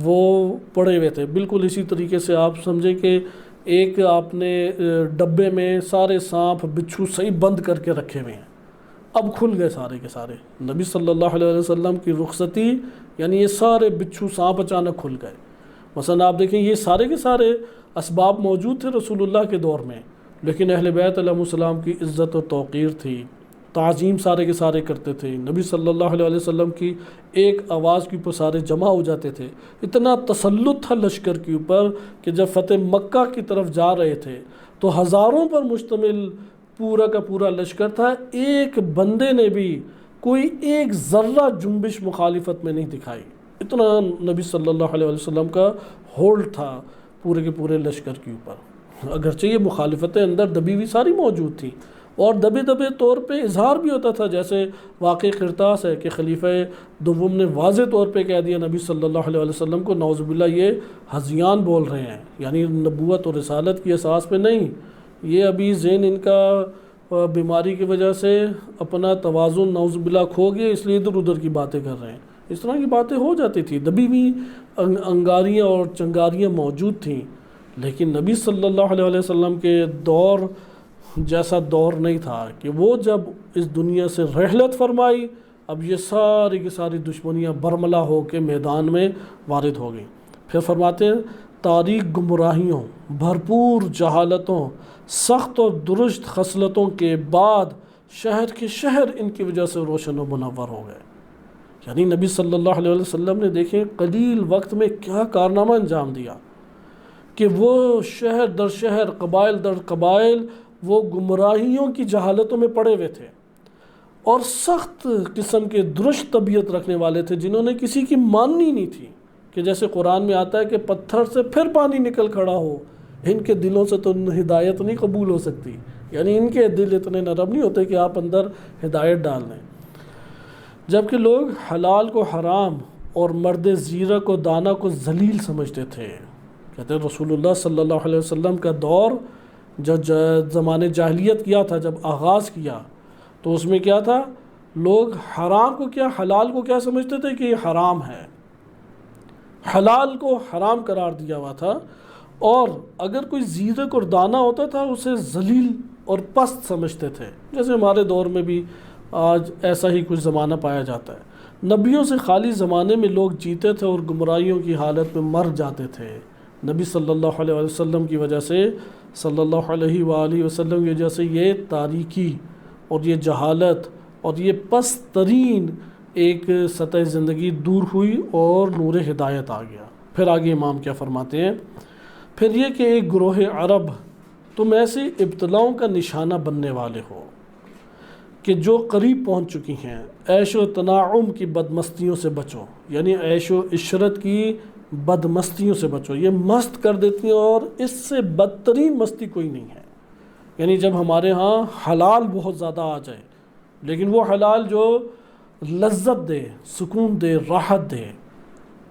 وہ پڑے ہوئے تھے۔ بالکل اسی طریقے سے آپ سمجھیں کہ ایک آپ نے ڈبے میں سارے سانپ بچھو صحیح بند کر کے رکھے ہوئے ہیں، اب کھل گئے سارے کے سارے۔ نبی صلی اللہ علیہ وسلم کی رخصتی یعنی یہ سارے بچھو سانپ اچانک کھل گئے۔ مثلا آپ دیکھیں یہ سارے کے سارے اسباب موجود تھے رسول اللہ کے دور میں، لیکن اہل بیت علیہ السلام کی عزت و توقیر تھی، تعظیم سارے کے سارے کرتے تھے، نبی صلی اللہ علیہ وسلم کی ایک آواز کے اوپر سارے جمع ہو جاتے تھے۔ اتنا تسلط تھا لشکر کے اوپر کہ جب فتح مکہ کی طرف جا رہے تھے تو ہزاروں پر مشتمل پورا کا پورا لشکر تھا، ایک بندے نے بھی کوئی ایک ذرہ جنبش مخالفت میں نہیں دکھائی۔ اتنا نبی صلی اللہ علیہ وسلم کا ہولڈ تھا پورے کے پورے لشکر کے اوپر، اگرچہ یہ مخالفتیں اندر دبی ہوئی ساری موجود تھیں، اور دبے دبے طور پہ اظہار بھی ہوتا تھا، جیسے واقع قرطاس ہے کہ خلیفہ دوم نے واضح طور پہ کہہ دیا نبی صلی اللہ علیہ وسلم کو، نعوذ باللہ یہ ہذیان بول رہے ہیں، یعنی نبوت اور رسالت کی اساس پہ نہیں، یہ ابھی ذہن ان کا بیماری کی وجہ سے اپنا توازن نعوذ باللہ کھو گیا، اس لیے ادھر ادھر کی باتیں کر رہے ہیں۔ اس طرح کی باتیں ہو جاتی تھی، دبی بھی انگاریاں اور چنگاریاں موجود تھیں، لیکن نبی صلی اللہ علیہ وسلم کے دور جیسا دور نہیں تھا کہ وہ جب اس دنیا سے رحلت فرمائی، اب یہ ساری کی ساری دشمنیاں برملا ہو کے میدان میں وارد ہو گئیں۔ پھر فرماتے ہیں تاریک گمراہیوں، بھرپور جہالتوں، سخت اور درست خصلتوں کے بعد شہر کے شہر ان کی وجہ سے روشن و منور ہو گئے۔ یعنی نبی صلی اللہ علیہ وسلم نے دیکھیں قلیل وقت میں کیا کارنامہ انجام دیا کہ وہ شہر در شہر، قبائل در قبائل وہ گمراہیوں کی جہالتوں میں پڑے ہوئے تھے، اور سخت قسم کے درست طبیعت رکھنے والے تھے جنہوں نے کسی کی ماننی نہیں تھی، کہ جیسے قرآن میں آتا ہے کہ پتھر سے پھر پانی نکل کھڑا ہو، ان کے دلوں سے تو ہدایت نہیں قبول ہو سکتی، یعنی ان کے دل اتنے نرم نہیں ہوتے کہ آپ اندر ہدایت ڈال دیں۔ جبکہ لوگ حلال کو حرام اور مرد زیرہ کو دانا کو ذلیل سمجھتے تھے۔ کہتے ہیں رسول اللہ صلی اللہ علیہ وسلم کا دور جو زمانے جاہلیت کیا تھا، جب آغاز کیا تو اس میں کیا تھا، لوگ حرام کو کیا، حلال کو کیا سمجھتے تھے کہ یہ حرام ہے، حلال کو حرام قرار دیا ہوا تھا، اور اگر کوئی زیرک اور دانہ ہوتا تھا اسے ذلیل اور پست سمجھتے تھے، جیسے ہمارے دور میں بھی آج ایسا ہی کچھ زمانہ پایا جاتا ہے۔ نبیوں سے خالی زمانے میں لوگ جیتے تھے اور گمراہیوں کی حالت میں مر جاتے تھے۔ نبی صلی اللہ علیہ وسلم کی وجہ سے، صلی اللہ علیہ وآلہ وسلم کی وجہ سے یہ تاریکی اور یہ جہالت اور یہ پست ترین ایک سطح زندگی دور ہوئی اور نور ہدایت آ گیا۔ پھر آگے امام کیا فرماتے ہیں، پھر یہ کہ ایک گروہ عرب تم ایسے ابتلاؤں کا نشانہ بننے والے ہو کہ جو قریب پہنچ چکی ہیں، عیش و تناعم کی بدمستیوں سے بچو، یعنی عیش و عشرت کی بدمستیوں سے بچو، یہ مست کر دیتی ہیں اور اس سے بدترین مستی کوئی نہیں ہے۔ یعنی جب ہمارے ہاں حلال بہت زیادہ آ جائے، لیکن وہ حلال جو لذت دے، سکون دے، راحت دے،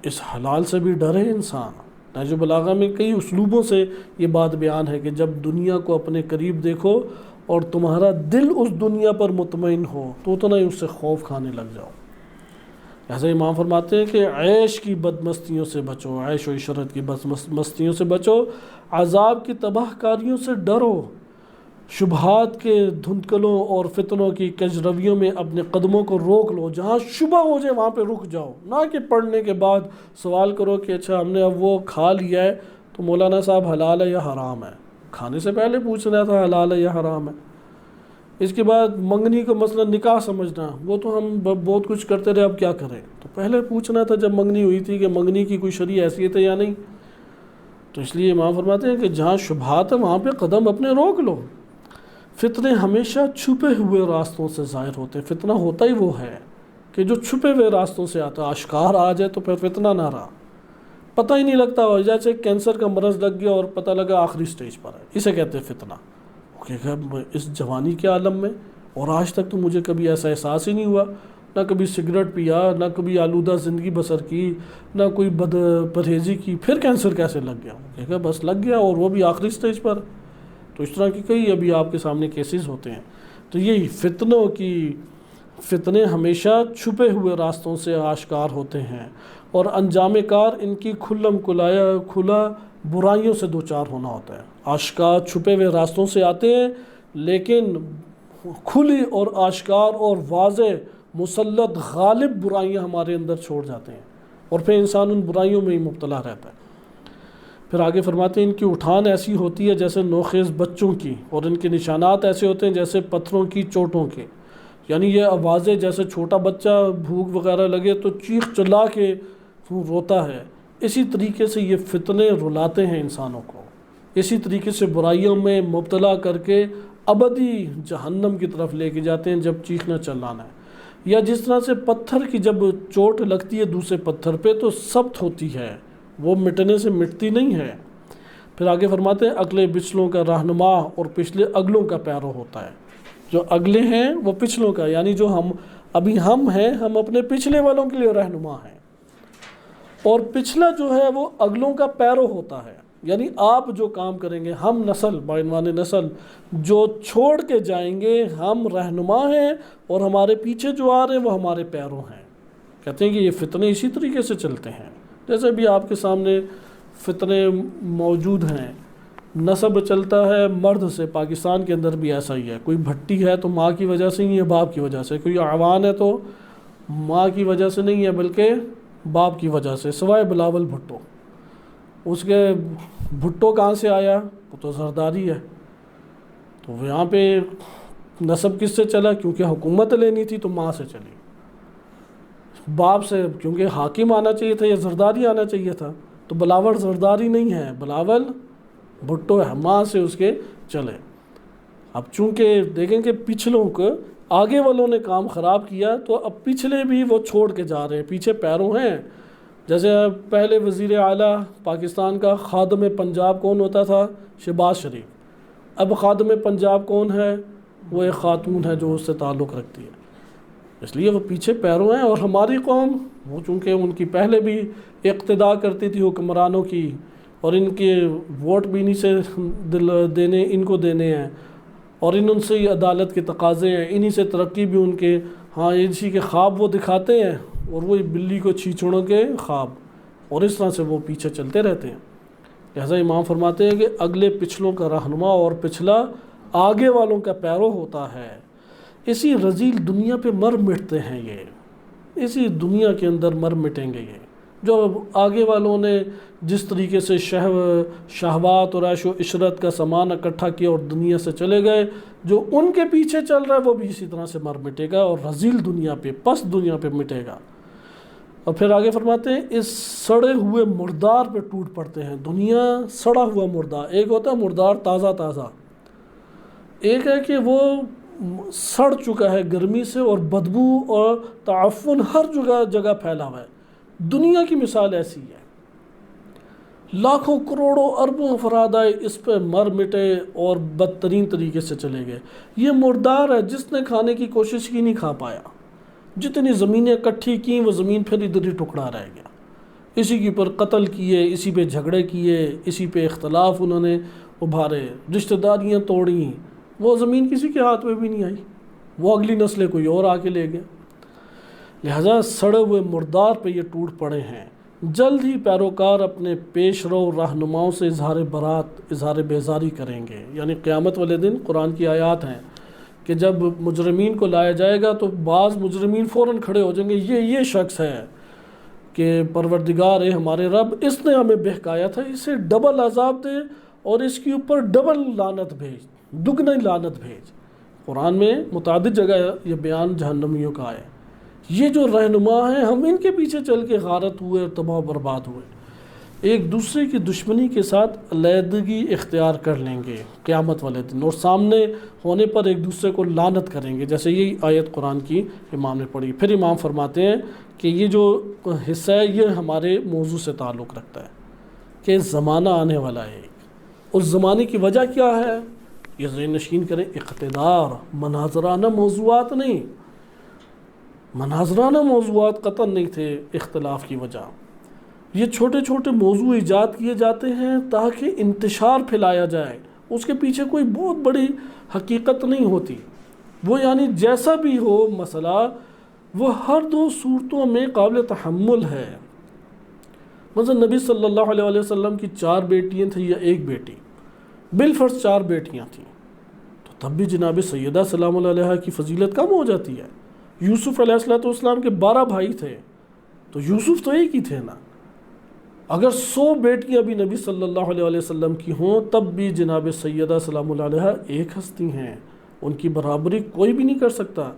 اس حلال سے بھی ڈرے انسان۔ نہج البلاغہ میں کئی اسلوبوں سے یہ بات بیان ہے کہ جب دنیا کو اپنے قریب دیکھو اور تمہارا دل اس دنیا پر مطمئن ہو تو اتنا ہی اس سے خوف کھانے لگ جاؤ۔ ایسا امام فرماتے ہیں کہ عیش کی بدمستیوں سے بچو، عیش و عشرت کی بدمستیوں سے بچو، عذاب کی تباہ کاریوں سے ڈرو، شبہات کے دھندکلوں اور فتنوں کی کجرویوں میں اپنے قدموں کو روک لو، جہاں شبہ ہو جائے وہاں پہ رک جاؤ، نہ کہ پڑھنے کے بعد سوال کرو کہ اچھا ہم نے اب وہ کھا لیا ہے تو مولانا صاحب حلال ہے یا حرام ہے۔ کھانے سے پہلے پوچھنا تھا حلال ہے یا حرام ہے۔ اس کے بعد منگنی کو مثلا نکاح سمجھنا، وہ تو ہم بہت کچھ کرتے رہے، اب کیا کریں، تو پہلے پوچھنا تھا جب منگنی ہوئی تھی کہ منگنی کی کوئی شرعی حیثیت ہے یا نہیں۔ تو اس لیے امام فرماتے ہیں کہ جہاں شبہات ہے وہاں پہ قدم اپنے روک لو۔ فتنے ہمیشہ چھپے ہوئے راستوں سے ظاہر ہوتے ہیں، فتنہ ہوتا ہی وہ ہے کہ جو چھپے ہوئے راستوں سے آتا ہے، اشکار آ جائے تو پھر فتنہ نہ رہا، پتہ ہی نہیں لگتا، جیسے کینسر کا مرض لگ گیا اور پتہ لگا آخری سٹیج پر ہے، اسے کہتے ہیں فتنہ۔ کہ اس جوانی کے عالم میں اور آج تک تو مجھے کبھی ایسا احساس ہی نہیں ہوا، نہ کبھی سگریٹ پیا، نہ کبھی آلودہ زندگی بسر کی، نہ کوئی بد پرہیزی کی، پھر کینسر کیسے لگ گیا؟ کہ بس لگ گیا اور وہ بھی آخری سٹیج پر۔ تو اس طرح کی کئی ابھی آپ کے سامنے کیسز ہوتے ہیں۔ تو یہی فتنے ہمیشہ چھپے ہوئے راستوں سے آشکار ہوتے ہیں، اور انجام کار ان کی کھلا برائیوں سے دوچار ہونا ہوتا ہے۔ آشکار چھپے ہوئے راستوں سے آتے ہیں، لیکن کھلی اور آشکار اور واضح مسلط غالب برائیاں ہمارے اندر چھوڑ جاتے ہیں، اور پھر انسان ان برائیوں میں ہی مبتلا رہتا ہے۔ پھر آگے فرماتے ہیں ان کی اٹھان ایسی ہوتی ہے جیسے نوخیز بچوں کی، اور ان کے نشانات ایسے ہوتے ہیں جیسے پتھروں کی چوٹوں کے، یعنی یہ آوازیں جیسے چھوٹا بچہ بھوک وغیرہ لگے تو چیخ چلا کے روتا ہے، اسی طریقے سے یہ فتنے رلاتے ہیں انسانوں کو، اسی طریقے سے برائیوں میں مبتلا کر کے ابدی جہنم کی طرف لے کے جاتے ہیں جب چیخنا چلانا ہے۔ یا جس طرح سے پتھر کی جب چوٹ لگتی ہے دوسرے پتھر پہ تو سخت ہوتی ہے، وہ مٹنے سے مٹتی نہیں ہے۔ پھر آگے فرماتے ہیں اگلے پچھلوں کا رہنما اور پچھلے اگلوں کا پیرو ہوتا ہے۔ جو اگلے ہیں وہ پچھلوں کا، یعنی جو ہم ہیں ہم اپنے پچھلے والوں کے لیے رہنما ہیں، اور پچھلا جو ہے وہ اگلوں کا پیرو ہوتا ہے۔ یعنی آپ جو کام کریں گے، ہم نسل بعنوان نسل جو چھوڑ کے جائیں گے، ہم رہنما ہیں اور ہمارے پیچھے جو آ رہے ہیں وہ ہمارے پیروں ہیں۔ کہتے ہیں کہ یہ فتنے اسی طریقے سے چلتے ہیں، جیسے بھی آپ کے سامنے فتنے موجود ہیں۔ نسب چلتا ہے مرد سے، پاکستان کے اندر بھی ایسا ہی ہے، کوئی بھٹی ہے تو ماں کی وجہ سے ہی ہے، باپ کی وجہ سے، کوئی عوان ہے تو ماں کی وجہ سے نہیں ہے بلکہ باپ کی وجہ سے، سوائے بلاول بھٹو۔ اس کے بھٹو کہاں سے آیا؟ وہ تو زرداری ہے۔ تو یہاں پہ نسب کس سے چلا؟ کیونکہ حکومت لینی تھی تو ماں سے چلی، باپ سے کیونکہ حاکم آنا چاہیے تھا یا زرداری آنا چاہیے تھا، تو بلاول زرداری نہیں ہے، بلاول بھٹو ہے، ماں سے اس کے چلے۔ اب چونکہ دیکھیں کہ پچھلوں کو آگے والوں نے کام خراب کیا تو اب پچھلے بھی وہ چھوڑ کے جا رہے ہیں، پیچھے پیروں ہیں۔ جیسے پہلے وزیر اعلیٰ پاکستان کا خادم پنجاب کون ہوتا تھا؟ شہباز شریف۔ اب خادم پنجاب کون ہے؟ وہ ایک خاتون ہے جو اس سے تعلق رکھتی ہے، اس لیے وہ پیچھے پیروں ہیں۔ اور ہماری قوم وہ چونکہ ان کی پہلے بھی اقتدا کرتی تھی حکمرانوں کی، اور ان کے ووٹ بھی انہی سے دینے ان کو دینے ہیں، اور ان سے ہی عدالت کے تقاضے ہیں، انہی سے ترقی بھی ان کے، ہاں اسی کے خواب وہ دکھاتے ہیں اور وہی بلی کو چھیچڑوں کے خواب، اور اس طرح سے وہ پیچھے چلتے رہتے ہیں۔ لہذا امام فرماتے ہیں کہ اگلے پچھلوں کا رہنما اور پچھلا آگے والوں کا پیرو ہوتا ہے۔ اسی رذیل دنیا پہ مر مٹتے ہیں، یہ اسی دنیا کے اندر مر مٹیں گے۔ یہ جو آگے والوں نے جس طریقے سے شہوات اور عیش و عشرت کا سامان اکٹھا کیا اور دنیا سے چلے گئے، جو ان کے پیچھے چل رہا ہے وہ بھی اسی طرح سے مر مٹے گا اور رذیل دنیا پہ، پست دنیا پہ مٹے گا۔ اور پھر آگے فرماتے ہیں اس سڑے ہوئے مردار پہ ٹوٹ پڑتے ہیں۔ دنیا سڑا ہوا مردار، ایک ہوتا ہے مردار تازہ تازہ، ایک ہے کہ وہ سڑ چکا ہے گرمی سے اور بدبو اور تعفن ہر جگہ پھیلا ہوا ہے۔ دنیا کی مثال ایسی ہے، لاکھوں کروڑوں اربوں افراد آئے اس پہ مر مٹے اور بدترین طریقے سے چلے گئے۔ یہ مردار ہے، جس نے کھانے کی کوشش کی نہیں کھا پایا، جتنی زمینیں اکٹھی کیں وہ زمین پھر ادھر ہی ٹکڑا رہ گیا، اسی کے اوپر قتل کیے، اسی پہ جھگڑے کیے، اسی پہ اختلاف انہوں نے ابھارے، رشتہ داریاں توڑیں، وہ زمین کسی کے ہاتھ میں بھی نہیں آئی، وہ اگلی نسلیں کوئی اور آ کے لے گیا۔ لہذا سڑے ہوئے مردار پہ یہ ٹوٹ پڑے ہیں۔ جلد ہی پیروکار اپنے پیش رو رہنماؤں سے اظہار برات، اظہار بیزاری کریں گے، یعنی قیامت والے دن قرآن کی آیات ہیں کہ جب مجرمین کو لایا جائے گا تو بعض مجرمین فوراً کھڑے ہو جائیں گے، یہ شخص ہے کہ پروردگار ہمارے رب، اس نے ہمیں بہکایا تھا، اسے ڈبل عذاب دے اور اس کے اوپر ڈبل لعنت بھیج، دگنا لعنت بھیج۔ قرآن میں متعدد جگہ یہ بیان جہنمیوں کا ہے۔ یہ جو رہنما ہیں ہم ان کے پیچھے چل کے غارت ہوئے اور تباہ و برباد ہوئے، ایک دوسرے کی دشمنی کے ساتھ علیحدگی اختیار کر لیں گے قیامت والے دن، اور سامنے ہونے پر ایک دوسرے کو لعنت کریں گے، جیسے یہی آیت قرآن کی امام نے پڑھی۔ پھر امام فرماتے ہیں کہ یہ جو حصہ ہے یہ ہمارے موضوع سے تعلق رکھتا ہے کہ زمانہ آنے والا ہے، اس زمانے کی وجہ کیا ہے؟ یہ ذہن نشین کریں، اقتدار، مناظرانہ موضوعات نہیں، مناظرانہ موضوعات قطعاً نہیں تھے اختلاف کی وجہ۔ یہ چھوٹے چھوٹے موضوع ایجاد کیے جاتے ہیں تاکہ انتشار پھیلایا جائے، اس کے پیچھے کوئی بہت بڑی حقیقت نہیں ہوتی، وہ یعنی جیسا بھی ہو مسئلہ وہ ہر دو صورتوں میں قابل تحمل ہے۔ مثلا نبی صلی اللہ علیہ وسلم کی 4 بیٹیاں تھیں یا ایک بیٹی، بالفرض 4 بیٹیاں تھیں، تو تب بھی جناب سیدہ سلام اللہ علیہ کی فضیلت کم ہو جاتی ہے۔ یوسف علیہ السلام کے 12 بھائی تھے تو یوسف تو ایک ہی تھے نا، اگر 100 بیٹیاں بھی نبی صلی اللہ علیہ وسلم کی ہوں تب بھی جناب سیدہ سلام اللہ علیہ ایک ہستی ہیں، ان کی برابری کوئی بھی نہیں کر سکتا۔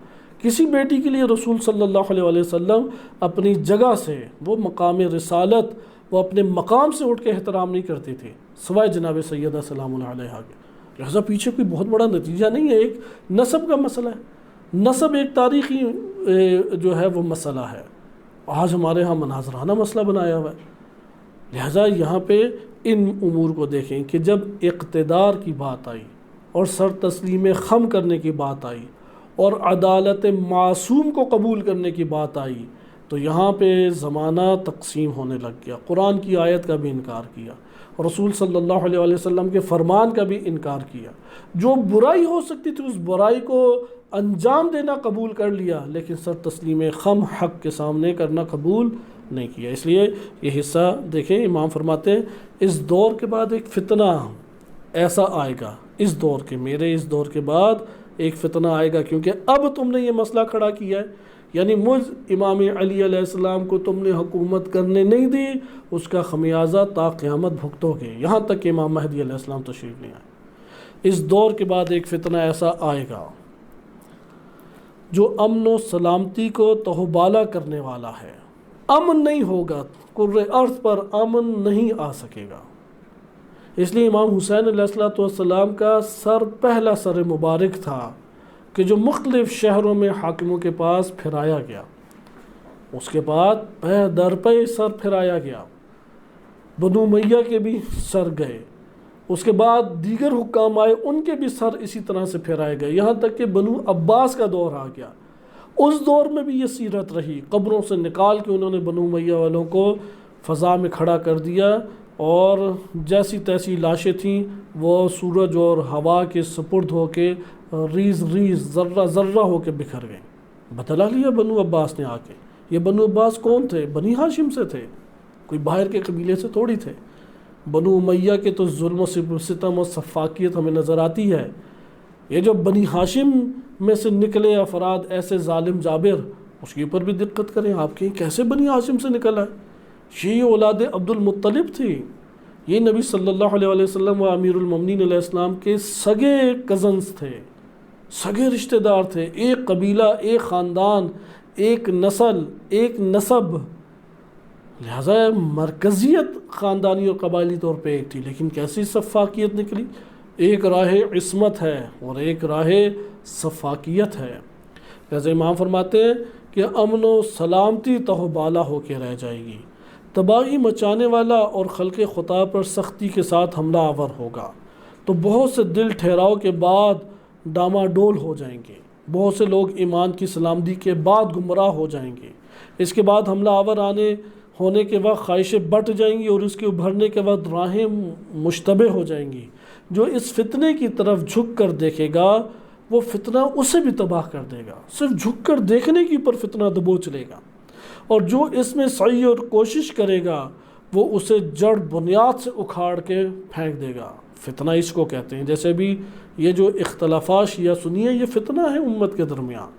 کسی بیٹی کے لیے رسول صلی اللہ علیہ وسلم اپنی جگہ سے، وہ مقام رسالت، وہ اپنے مقام سے اٹھ کے احترام نہیں کرتے تھے سوائے جناب سیدہ سلام اللہ علیہ کے۔ لہذا پیچھے کوئی بہت بڑا نتیجہ نہیں ہے، ایک نسب کا مسئلہ ہے، نسب ایک تاریخی جو ہے وہ مسئلہ ہے، آج ہمارے ہاں مناظرانہ مسئلہ بنایا ہوا ہے۔ لہذا یہاں پہ ان امور کو دیکھیں کہ جب اقتدار کی بات آئی اور سر تسلیم خم کرنے کی بات آئی اور عدالت معصوم کو قبول کرنے کی بات آئی تو یہاں پہ زمانہ تقسیم ہونے لگ گیا، قرآن کی آیت کا بھی انکار کیا، رسول صلی اللہ علیہ وسلم کے فرمان کا بھی انکار کیا، جو برائی ہو سکتی تھی اس برائی کو انجام دینا قبول کر لیا، لیکن سر تسلیم خم حق کے سامنے کرنا قبول نہیں کیا۔ اس لیے یہ حصہ دیکھیں، امام فرماتے ہیں اس دور کے بعد ایک فتنہ ایسا آئے گا، اس دور کے، میرے اس دور کے بعد ایک فتنہ آئے گا، کیونکہ اب تم نے یہ مسئلہ کھڑا کیا ہے، یعنی مجھ امام علی علیہ السلام کو تم نے حکومت کرنے نہیں دی، اس کا خمیازہ تا قیامت بھگتو گے، یہاں تک کہ امام مہدی علیہ السلام تشریف نہیں آئے۔ اس دور کے بعد ایک فتنہ ایسا آئے گا جو امن و سلامتی کو تہوبالا کرنے والا ہے، امن نہیں ہوگا، کرۂ ارض پر امن نہیں آ سکے گا۔ اس لیے امام حسین علیہ السلام کا سر پہلا سر مبارک تھا کہ جو مختلف شہروں میں حاکموں کے پاس پھرایا گیا، اس کے بعد پہ در پہ سر پھرایا گیا، بنو امیہ کے بھی سر گئے، اس کے بعد دیگر حکام آئے، ان کے بھی سر اسی طرح سے پھیرائے گئے، یہاں تک کہ بنو عباس کا دور آ گیا۔ اس دور میں بھی یہ سیرت رہی، قبروں سے نکال کے انہوں نے بنو امیہ والوں کو فضا میں کھڑا کر دیا، اور جیسی تیسی لاشیں تھیں وہ سورج اور ہوا کے سپرد ہو کے ریز ریز ذرہ ذرہ ہو کے بکھر گئیں۔ بدلا لیا بنو عباس نے آ کے۔ یہ بنو عباس کون تھے؟ بنی ہاشم سے تھے، کوئی باہر کے قبیلے سے تھوڑی تھے۔ بنو امیہ کے تو ظلم و ستم و سفاکیت ہمیں نظر آتی ہے، یہ جو بنی ہاشم میں سے نکلے افراد ایسے ظالم جابر، اس کے اوپر بھی دقت کریں، آپ کے کیسے بنی ہاشم سے نکلا ہے؟ یہ اولاد عبد المطلب تھی، یہ نبی صلی اللہ علیہ وسلم و امیر المومنین علیہ السلام کے سگے کزنز تھے، سگے رشتہ دار تھے، ایک قبیلہ، ایک خاندان، ایک نسل، ایک نسب، لہذا مرکزیت خاندانی اور قبائلی طور پہ ایک تھی، لیکن کیسی سفاکیت نکلی؟ ایک راہ عصمت ہے اور ایک راہ سفاکیت ہے۔ لہذا امام فرماتے ہیں کہ امن و سلامتی تہوبالا ہو کے رہ جائے گی، تباہی مچانے والا اور خلق خطا پر سختی کے ساتھ حملہ آور ہوگا، تو بہت سے دل ٹھہراؤ کے بعد ڈاماڈول ہو جائیں گے، بہت سے لوگ ایمان کی سلامتی کے بعد گمراہ ہو جائیں گے، اس کے بعد حملہ آور ہونے کے وقت خواہشیں بٹ جائیں گی، اور اس کے ابھرنے کے بعد راہیں مشتبہ ہو جائیں گی۔ جو اس فتنے کی طرف جھک کر دیکھے گا وہ فتنہ اسے بھی تباہ کر دے گا، صرف جھک کر دیکھنے کی پر فتنہ دبوچ لے گا، اور جو اس میں سعی اور کوشش کرے گا وہ اسے جڑ بنیاد سے اکھاڑ کے پھینک دے گا۔ فتنہ اس کو کہتے ہیں۔ جیسے بھی یہ جو اختلافات شیعہ سنی ہے، یہ فتنہ ہے امت کے درمیان،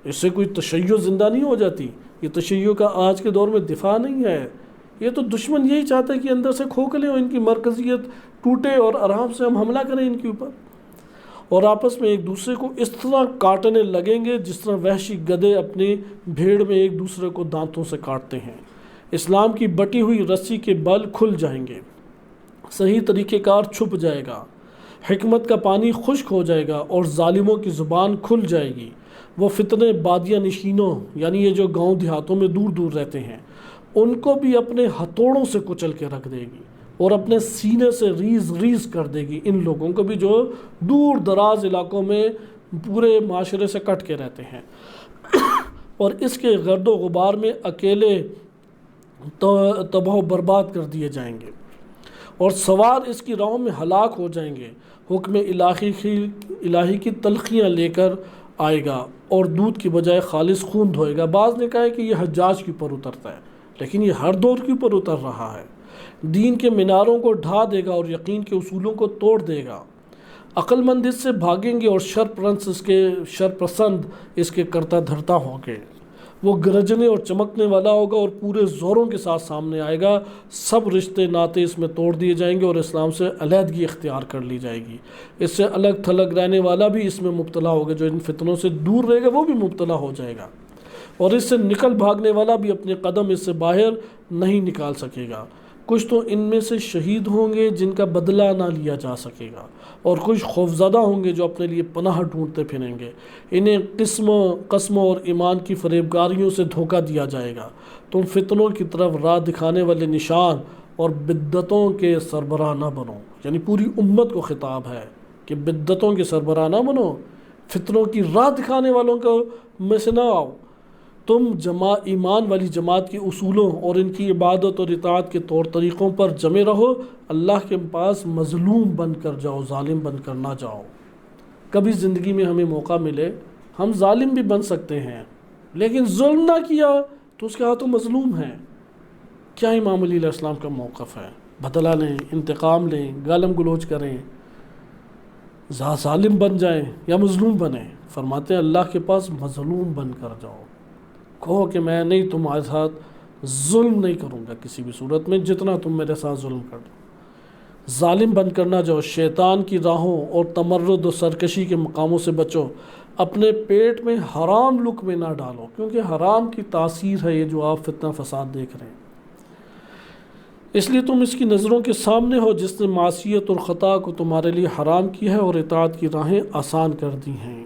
اس سے کوئی تشیع زندہ نہیں ہو جاتی، یہ تشیع کا آج کے دور میں دفاع نہیں ہے، یہ تو دشمن یہی چاہتا ہے کہ اندر سے کھوکھلیں اور ان کی مرکزیت ٹوٹے اور آرام سے ہم حملہ کریں ان کے اوپر، اور آپس میں ایک دوسرے کو اس طرح کاٹنے لگیں گے جس طرح وحشی گدھے اپنی بھیڑ میں ایک دوسرے کو دانتوں سے کاٹتے ہیں۔ اسلام کی بٹی ہوئی رسی کے بل کھل جائیں گے، صحیح طریقہ کار چھپ جائے گا، حکمت کا پانی خشک ہو جائے گا، اور ظالموں کی زبان کھل جائے گی۔ وہ فتنے بادیہ نشینوں، یعنی یہ جو گاؤں دیہاتوں میں دور دور رہتے ہیں، ان کو بھی اپنے ہتھوڑوں سے کچل کے رکھ دے گی، اور اپنے سینے سے ریز ریز کر دے گی۔ ان لوگوں کو بھی جو دور دراز علاقوں میں پورے معاشرے سے کٹ کے رہتے ہیں، اور اس کے گرد و غبار میں اکیلے تباہ و برباد کر دیے جائیں گے، اور سوار اس کی راہوں میں ہلاک ہو جائیں گے۔ حکم الہی کی تلخیاں لے کر آئے گا، اور دودھ کی بجائے خالص خون دھوئے گا۔ بعض نے کہا ہے کہ یہ حجاج کے اوپر اترتا ہے، لیکن یہ ہر دور کے اوپر اتر رہا ہے۔ دین کے میناروں کو ڈھا دے گا اور یقین کے اصولوں کو توڑ دے گا۔ عقل مند اس سے بھاگیں گے، اور شرپسند اس کے کرتا دھرتا ہوں گے۔ وہ گرجنے اور چمکنے والا ہوگا اور پورے زوروں کے ساتھ سامنے آئے گا۔ سب رشتے ناطے اس میں توڑ دیے جائیں گے، اور اسلام سے علیحدگی اختیار کر لی جائے گی۔ اس سے الگ تھلگ رہنے والا بھی اس میں مبتلا ہوگا، جو ان فتنوں سے دور رہے گا وہ بھی مبتلا ہو جائے گا، اور اس سے نکل بھاگنے والا بھی اپنے قدم اس سے باہر نہیں نکال سکے گا۔ کچھ تو ان میں سے شہید ہوں گے جن کا بدلہ نہ لیا جا سکے گا، اور کچھ خوفزدہ ہوں گے جو اپنے لیے پناہ ڈھونڈتے پھریں گے۔ انہیں قسموں اور ایمان کی فریبکاریوں سے دھوکہ دیا جائے گا۔ تم فتنوں کی طرف راہ دکھانے والے نشان اور بدعتوں کے سربراہ نہ بنو، یعنی پوری امت کو خطاب ہے کہ بدعتوں کے سربراہ نہ بنو، فتنوں کی راہ دکھانے والوں کو میں سے نہ آؤ۔ تم ایمان والی جماعت کے اصولوں اور ان کی عبادت اور اطاعت کے طور طریقوں پر جمے رہو، اللہ کے پاس مظلوم بن کر جاؤ، ظالم بن کر نہ جاؤ۔ کبھی زندگی میں ہمیں موقع ملے ہم ظالم بھی بن سکتے ہیں، لیکن ظلم نہ کیا تو اس کے ہاتھوں مظلوم ہیں۔ کیا امام علی علیہ السلام کا موقف ہے؟ بدلہ لیں، انتقام لیں، گالم گلوچ کریں، ظالم بن جائیں یا مظلوم بنیں؟ فرماتے ہیں اللہ کے پاس مظلوم بن کر جاؤ، کہو کہ میں نہیں تمہارے ساتھ ظلم نہیں کروں گا کسی بھی صورت میں جتنا تم میرے ساتھ ظلم کر دو۔ ظالم بن کر نہ جاؤ، شیطان کی راہوں اور تمرد و سرکشی کے مقاموں سے بچو، اپنے پیٹ میں حرام لقمے نہ ڈالو، کیونکہ حرام کی تاثیر ہے یہ جو آپ فتنہ فساد دیکھ رہے ہیں۔ اس لیے تم اس کی نظروں کے سامنے ہو جس نے معصیت اور خطا کو تمہارے لیے حرام کیا ہے اور اطاعت کی راہیں آسان کر دی ہیں۔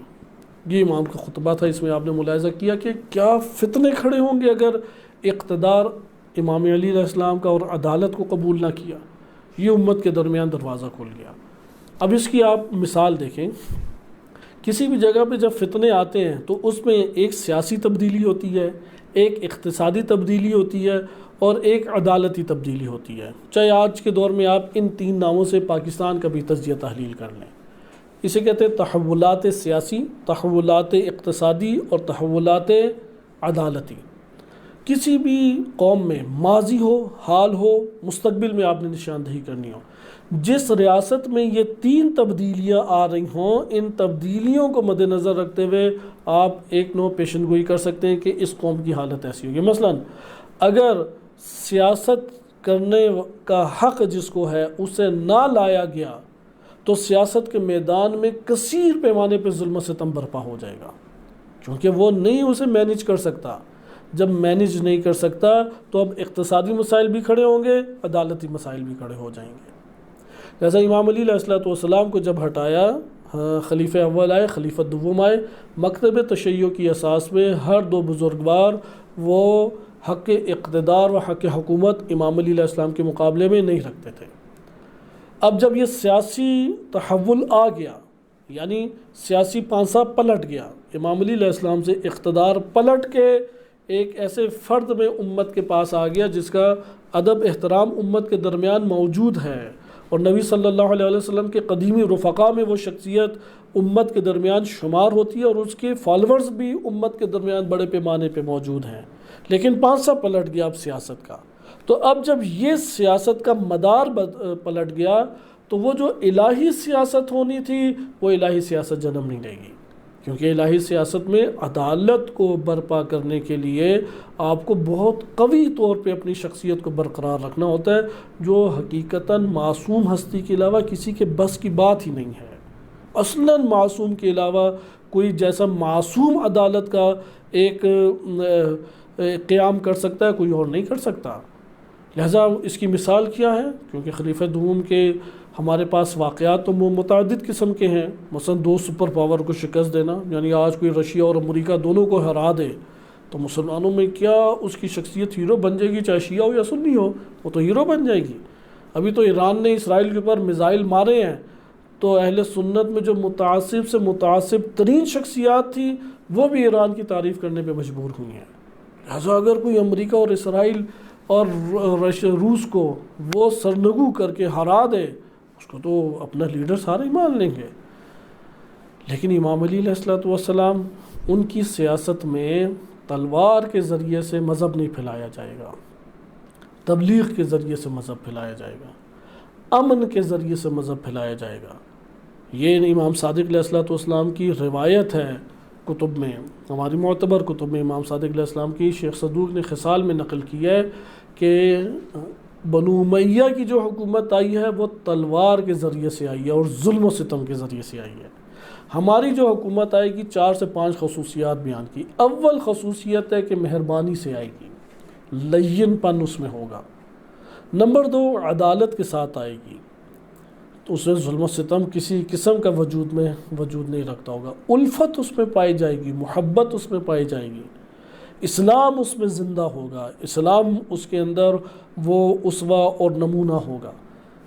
یہ امام کا خطبہ تھا، اس میں آپ نے ملاحظہ کیا کہ کیا فتنے کھڑے ہوں گے اگر اقتدار امام علی علیہ السلام کا اور عدالت کو قبول نہ کیا۔ یہ امت کے درمیان دروازہ کھل گیا۔ اب اس کی آپ مثال دیکھیں، کسی بھی جگہ پہ جب فتنے آتے ہیں تو اس میں ایک سیاسی تبدیلی ہوتی ہے، ایک اقتصادی تبدیلی ہوتی ہے اور ایک عدالتی تبدیلی ہوتی ہے۔ چاہے آج کے دور میں آپ ان تین ناموں سے پاکستان کا بھی تجزیہ تحلیل کر لیں۔ اسے کہتے ہیں تحولات سیاسی، تحولات اقتصادی اور تحولات عدالتی۔ کسی بھی قوم میں ماضی ہو، حال ہو، مستقبل میں آپ نے نشاندہی کرنی ہو، جس ریاست میں یہ تین تبدیلیاں آ رہی ہوں، ان تبدیلیوں کو مد نظر رکھتے ہوئے آپ ایک نو پیشن گوئی کر سکتے ہیں کہ اس قوم کی حالت ایسی ہوگی۔ مثلا اگر سیاست کرنے کا حق جس کو ہے اسے نہ لایا گیا تو سیاست کے میدان میں کثیر پیمانے پہ ظلم و ستم برپا ہو جائے گا، کیونکہ وہ نہیں اسے مینیج کر سکتا۔ جب مینیج نہیں کر سکتا تو اب اقتصادی مسائل بھی کھڑے ہوں گے، عدالتی مسائل بھی کھڑے ہو جائیں گے۔ جیسا امام علی علیہ السلام کو جب ہٹایا، خلیفہ اول آئے، خلیفہ دوم آئے، مکتب تشیع کی اساس میں ہر دو بزرگوار وہ حق اقتدار و حق حکومت امام علی علیہ السلام کے مقابلے میں نہیں رکھتے تھے۔ اب جب یہ سیاسی تحول آ گیا، یعنی سیاسی پانسا پلٹ گیا، امام علی علیہ السلام سے اقتدار پلٹ کے ایک ایسے فرد میں امت کے پاس آ گیا جس کا ادب احترام امت کے درمیان موجود ہے، اور نبی صلی اللہ علیہ وسلم کے قدیمی رفقا میں وہ شخصیت امت کے درمیان شمار ہوتی ہے، اور اس کے فالورز بھی امت کے درمیان بڑے پیمانے پہ موجود ہیں۔ لیکن پانسا پلٹ گیا اب سیاست کا، تو اب جب یہ سیاست کا مدار پلٹ گیا تو وہ جو الہی سیاست ہونی تھی وہ الہی سیاست جنم نہیں لے گی، کیونکہ الہی سیاست میں عدالت کو برپا کرنے کے لیے آپ کو بہت قوی طور پہ اپنی شخصیت کو برقرار رکھنا ہوتا ہے، جو حقیقتاً معصوم ہستی کے علاوہ کسی کے بس کی بات ہی نہیں ہے۔ اصلاً معصوم کے علاوہ کوئی جیسا معصوم عدالت کا ایک قیام کر سکتا ہے کوئی اور نہیں کر سکتا۔ لہٰذا اس کی مثال کیا ہے؟ کیونکہ خلیفہ دوم کے ہمارے پاس واقعات تو متعدد قسم کے ہیں، مثلا دو سپر پاور کو شکست دینا، یعنی آج کوئی رشیا اور امریکہ دونوں کو ہرا دے تو مسلمانوں میں کیا اس کی شخصیت ہیرو بن جائے گی، چاہے شیعہ ہو یا سنی ہو، وہ تو ہیرو بن جائے گی۔ ابھی تو ایران نے اسرائیل کے اوپر میزائل مارے ہیں، تو اہل سنت میں جو متعصب سے متعصب ترین شخصیات تھی وہ بھی ایران کی تعریف کرنے پہ مجبور ہوئی ہیں۔ لہٰذا اگر کوئی امریکہ اور اسرائیل اور روس کو وہ سرنگو کر کے ہرا دے، اس کو تو اپنا لیڈر سارے ہی مان لیں گے۔ لیکن امام علی علیہ السلام ان کی سیاست میں تلوار کے ذریعے سے مذہب نہیں پھیلایا جائے گا، تبلیغ کے ذریعے سے مذہب پھیلایا جائے گا، امن کے ذریعے سے مذہب پھیلایا جائے گا۔ یہ امام صادق علیہ السلام کی روایت ہے، کتب میں، ہماری معتبر کتب میں امام صادق علیہ السلام کی شیخ صدوق نے خصال میں نقل کی ہے کہ بنو امیہ کی جو حکومت آئی ہے وہ تلوار کے ذریعے سے آئی ہے اور ظلم و ستم کے ذریعے سے آئی ہے۔ ہماری جو حکومت آئے گی 4 سے 5 خصوصیات بیان کی۔ اول خصوصیت ہے کہ مہربانی سے آئے گی، لین پن اس میں ہوگا۔ نمبر 2، عدالت کے ساتھ آئے گی، تو اس میں ظلم و ستم کسی قسم کا وجود نہیں رکھتا ہوگا۔ الفت اس میں پائی جائے گی، محبت اس میں پائی جائے گی، اسلام اس میں زندہ ہوگا، اسلام اس کے اندر وہ اسوہ اور نمونہ ہوگا۔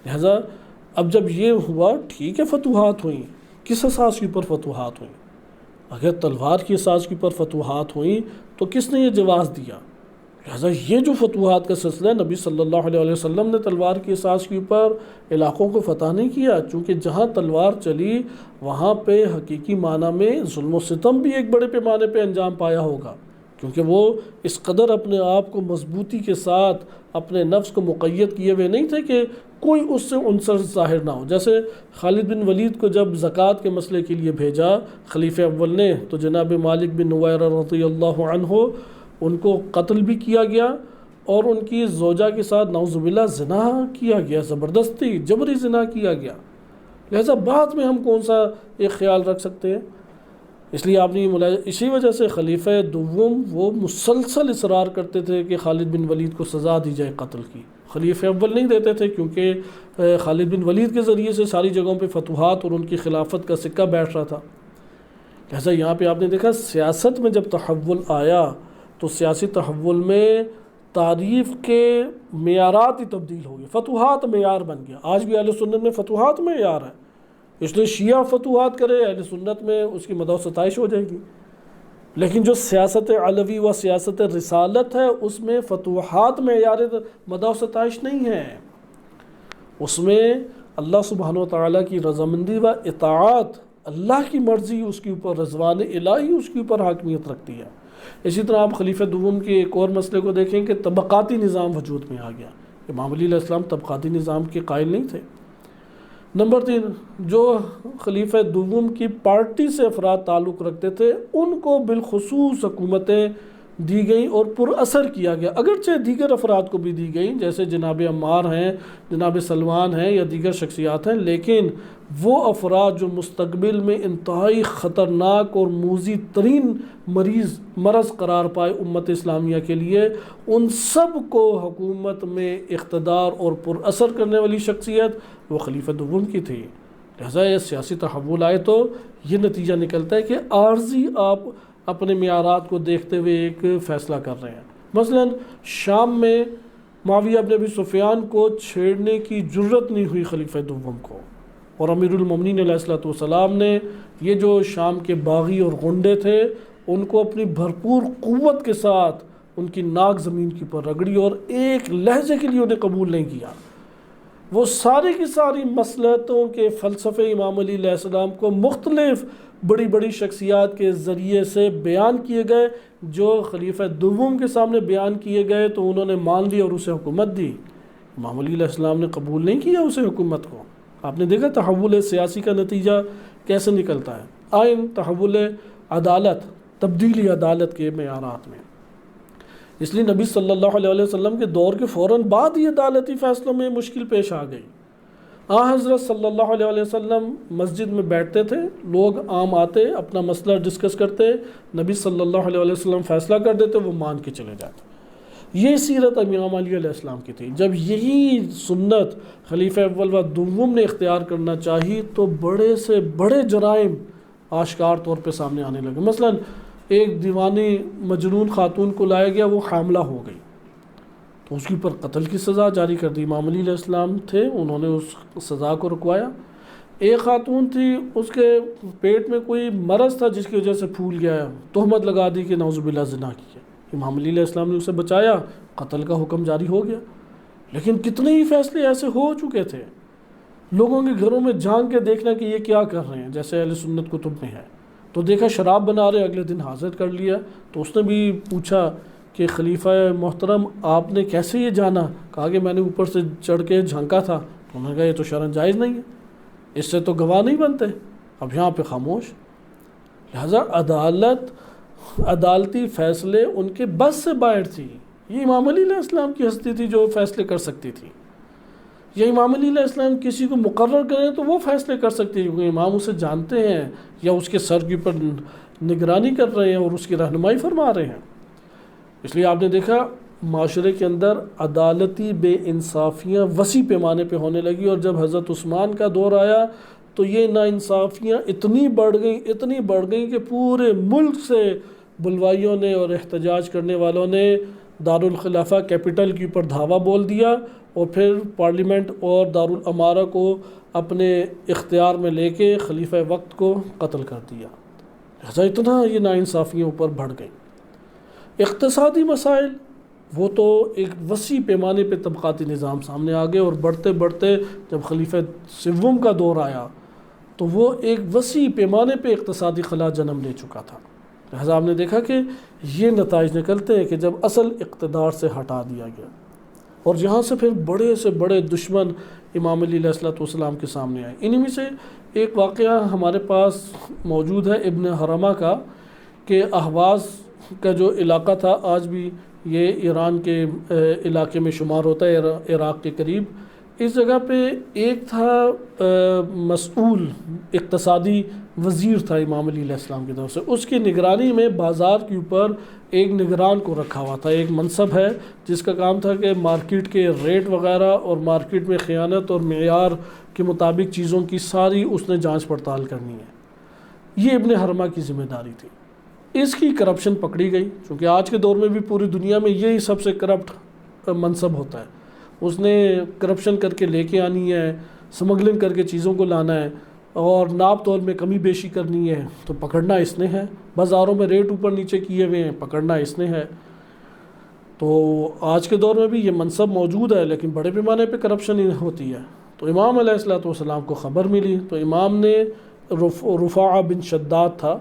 لہذا اب جب یہ ہوا، ٹھیک ہے فتوحات ہوئیں، کس اساس کے اوپر فتوحات ہوئیں؟ اگر تلوار کی ساز کے اوپر فتوحات ہوئیں تو کس نے یہ جواز دیا؟ لہٰذا یہ جو فتوحات کا سلسلہ ہے، نبی صلی اللہ علیہ وسلم نے تلوار کی ساز کے اوپر علاقوں کو فتح نہیں کیا، چونکہ جہاں تلوار چلی وہاں پہ حقیقی معنی میں ظلم و ستم بھی ایک بڑے پیمانے پہ انجام پایا ہوگا، کیونکہ وہ اس قدر اپنے آپ کو مضبوطی کے ساتھ اپنے نفس کو مقید کیے ہوئے نہیں تھے کہ کوئی اس سے عنصر ظاہر نہ ہو۔ جیسے خالد بن ولید کو جب زکوٰۃ کے مسئلے کے لیے بھیجا خلیفہ اول نے، تو جناب مالک بن نویرہ رضی اللہ عنہ ان کو قتل بھی کیا گیا اور ان کی زوجہ کے ساتھ نعوذ باللہ زنا کیا گیا، زبردستی جبری زنا کیا گیا۔ لہذا بعد میں ہم کون سا ایک خیال رکھ سکتے ہیں؟ اس لیے آپ نے اسی وجہ سے خلیفہ دوم وہ مسلسل اصرار کرتے تھے کہ خالد بن ولید کو سزا دی جائے قتل کی۔ خلیفہ اول نہیں دیتے تھے کیونکہ خالد بن ولید کے ذریعے سے ساری جگہوں پہ فتوحات اور ان کی خلافت کا سکہ بیٹھ رہا تھا۔ لہذا یہاں پہ آپ نے دیکھا سیاست میں جب تحول آیا تو سیاسی تحول میں تعریف کے معیارات ہی تبدیل ہو گئے، فتوحات معیار بن گیا۔ آج بھی اہل سنت میں فتوحات معیار ہے، اس لیے شیعہ فتوحات کرے اہل سنت میں اس کی مدح و ستائش ہو جائے گی، لیکن جو سیاست علوی و سیاست رسالت ہے اس میں فتوحات معیار مدح و ستائش نہیں ہے، اس میں اللہ سبحانہ و تعالیٰ کی رضامندی و اطاعت، اللہ کی مرضی اس کے اوپر، رضوان الہی اس کے اوپر حاکمیت رکھتی ہے۔ اسی طرح آپ خلیفہ دوم کے ایک اور مسئلے کو دیکھیں کہ طبقاتی نظام وجود میں آ گیا۔ امام علی علیہ السلام طبقاتی نظام کے قائل نہیں تھے۔ نمبر 3، جو خلیفہ دوم کی پارٹی سے افراد تعلق رکھتے تھے ان کو بالخصوص حکومتیں دی گئیں اور پر اثر کیا گیا، اگرچہ دیگر افراد کو بھی دی گئیں جیسے جناب عمار ہیں، جناب سلمان ہیں یا دیگر شخصیات ہیں، لیکن وہ افراد جو مستقبل میں انتہائی خطرناک اور موذی ترین مرض قرار پائے امت اسلامیہ کے لیے، ان سب کو حکومت میں اقتدار اور پر اثر کرنے والی شخصیت وہ خلیفہ دوم کی تھی۔ لہذا یہ سیاسی تحول آئے تو یہ نتیجہ نکلتا ہے کہ عارضی آپ اپنے معیارات کو دیکھتے ہوئے ایک فیصلہ کر رہے ہیں۔ مثلا شام میں معاویہ بن ابی سفیان کو چھیڑنے کی جرت نہیں ہوئی خلیفہ دوم کو، اور امیر المومنین علیہ الصلوۃ والسلام نے یہ جو شام کے باغی اور غنڈے تھے ان کو اپنی بھرپور قوت کے ساتھ ان کی ناک زمین کی پر رگڑی اور ایک لہجے کے لیے انہیں قبول نہیں کیا۔ وہ ساری کی ساری مصلحتوں کے فلسفے امام علی علیہ السلام کو مختلف بڑی بڑی شخصیات کے ذریعے سے بیان کیے گئے، جو خلیفہ دوم کے سامنے بیان کیے گئے تو انہوں نے مان لی اور اسے حکومت دی۔ امام علی علیہ السلام نے قبول نہیں کیا اسے حکومت کو۔ آپ نے دیکھا تحول سیاسی کا نتیجہ کیسے نکلتا ہے، آئین تحول عدالت، تبدیلی عدالت کے معیارات میں۔ اس لیے نبی صلی اللہ علیہ وسلم کے دور کے فوراً بعد ہی عدالتی فیصلوں میں مشکل پیش آ گئی۔ حضرت صلی اللہ علیہ وسلم مسجد میں بیٹھتے تھے، لوگ عام آتے اپنا مسئلہ ڈسکس کرتے، نبی صلی اللہ علیہ وسلم فیصلہ کر دیتے، وہ مان کے چلے جاتے۔ یہ سیرت امام علی علیہ السلام کی تھی۔ جب یہی سنت خلیفہ اول و دوم نے اختیار کرنا چاہی تو بڑے سے بڑے جرائم آشکار طور پہ سامنے آنے لگے۔ مثلا ایک دیوانی مجنون خاتون کو لایا گیا، وہ حاملہ ہو گئی تو اس کے اوپر قتل کی سزا جاری کر دی۔ امام علی علیہ السلام تھے، انہوں نے اس سزا کو رکوایا۔ ایک خاتون تھی، اس کے پیٹ میں کوئی مرض تھا جس کی وجہ سے پھول گیا، تہمت لگا دی کہ نعوذ باللہ زنا کی ہے۔ امام علی علیہ السلام نے اسے بچایا، قتل کا حکم جاری ہو گیا۔ لیکن کتنے ہی فیصلے ایسے ہو چکے تھے، لوگوں کے گھروں میں جھانک کے دیکھنا کہ یہ کیا کر رہے ہیں، جیسے اہل سنت کتب میں ہے، تو دیکھا شراب بنا رہے، اگلے دن حاضر کر لیا۔ تو اس نے بھی پوچھا کہ خلیفہ محترم آپ نے کیسے یہ جانا؟ کہا کہ میں نے اوپر سے چڑھ کے جھانکا تھا۔ تو انہوں نے کہا یہ تو شرعاً جائز نہیں ہے، اس سے تو گواہ نہیں بنتے۔ اب یہاں پہ خاموش۔ لہذا عدالتی فیصلے ان کے بس سے باہر تھی۔ یہ امام علی علیہ السلام کی ہستی تھی جو فیصلے کر سکتی تھی۔ یا امام علی علیہ السلام کسی کو مقرر کریں تو وہ فیصلے کر سکتی ہے، کیونکہ امام اسے جانتے ہیں یا اس کے سر کے اوپر نگرانی کر رہے ہیں اور اس کی رہنمائی فرما رہے ہیں۔ اس لیے آپ نے دیکھا معاشرے کے اندر عدالتی بے انصافیاں وسیع پیمانے پہ ہونے لگی، اور جب حضرت عثمان کا دور آیا تو یہ ناانصافیاں اتنی بڑھ گئیں کہ پورے ملک سے بلوائیوں نے اور احتجاج کرنے والوں نے دارالخلافہ کیپٹل کے اوپر دھاوا بول دیا، اور پھر پارلیمنٹ اور دارالامارہ کو اپنے اختیار میں لے کے خلیفہ وقت کو قتل کر دیا۔ لہٰذا اتنا یہ ناانصافیوں اوپر بڑھ گئی۔ اقتصادی مسائل وہ تو ایک وسیع پیمانے پہ طبقاتی نظام سامنے آ گئے، اور بڑھتے بڑھتے جب خلیفہ سوم کا دور آیا تو وہ ایک وسیع پیمانے پہ اقتصادی خلا جنم لے چکا تھا۔ لہٰذا ہم نے دیکھا کہ یہ نتائج نکلتے ہیں کہ جب اصل اقتدار سے ہٹا دیا گیا، اور جہاں سے پھر بڑے سے بڑے دشمن امام علی علیہ الصلوۃ والسلام کے سامنے آئے۔ انہی میں سے ایک واقعہ ہمارے پاس موجود ہے ابن حرمہ کا، کہ اہواز کا جو علاقہ تھا، آج بھی یہ ایران کے علاقے میں شمار ہوتا ہے، عراق کے قریب۔ اس جگہ پہ ایک تھا مسئول اقتصادی وزیر تھا امام علی علیہ السلام کی طرف سے، اس کی نگرانی میں بازار کے اوپر ایک نگران کو رکھا ہوا تھا، ایک منصب ہے جس کا کام تھا کہ مارکیٹ کے ریٹ وغیرہ اور مارکیٹ میں خیانت اور معیار کے مطابق چیزوں کی ساری اس نے جانچ پڑتال کرنی ہے۔ یہ ابن حرمہ کی ذمہ داری تھی۔ اس کی کرپشن پکڑی گئی، چونکہ آج کے دور میں بھی پوری دنیا میں یہی سب سے کرپٹ منصب ہوتا ہے۔ اس نے کرپشن کر کے لے کے آنی ہے، سمگلنگ کر کے چیزوں کو لانا ہے، اور ناپ تول میں کمی بیشی کرنی ہے، تو پکڑنا اس نے ہے۔ بازاروں میں ریٹ اوپر نیچے کیے ہوئے ہیں، پکڑنا اس نے ہے۔ تو آج کے دور میں بھی یہ منصب موجود ہے، لیکن بڑے پیمانے پہ کرپشن ہوتی ہے۔ تو امام علیہ الصلوۃ والسلام کو خبر ملی، تو امام نے رفاعہ بن شداد تھا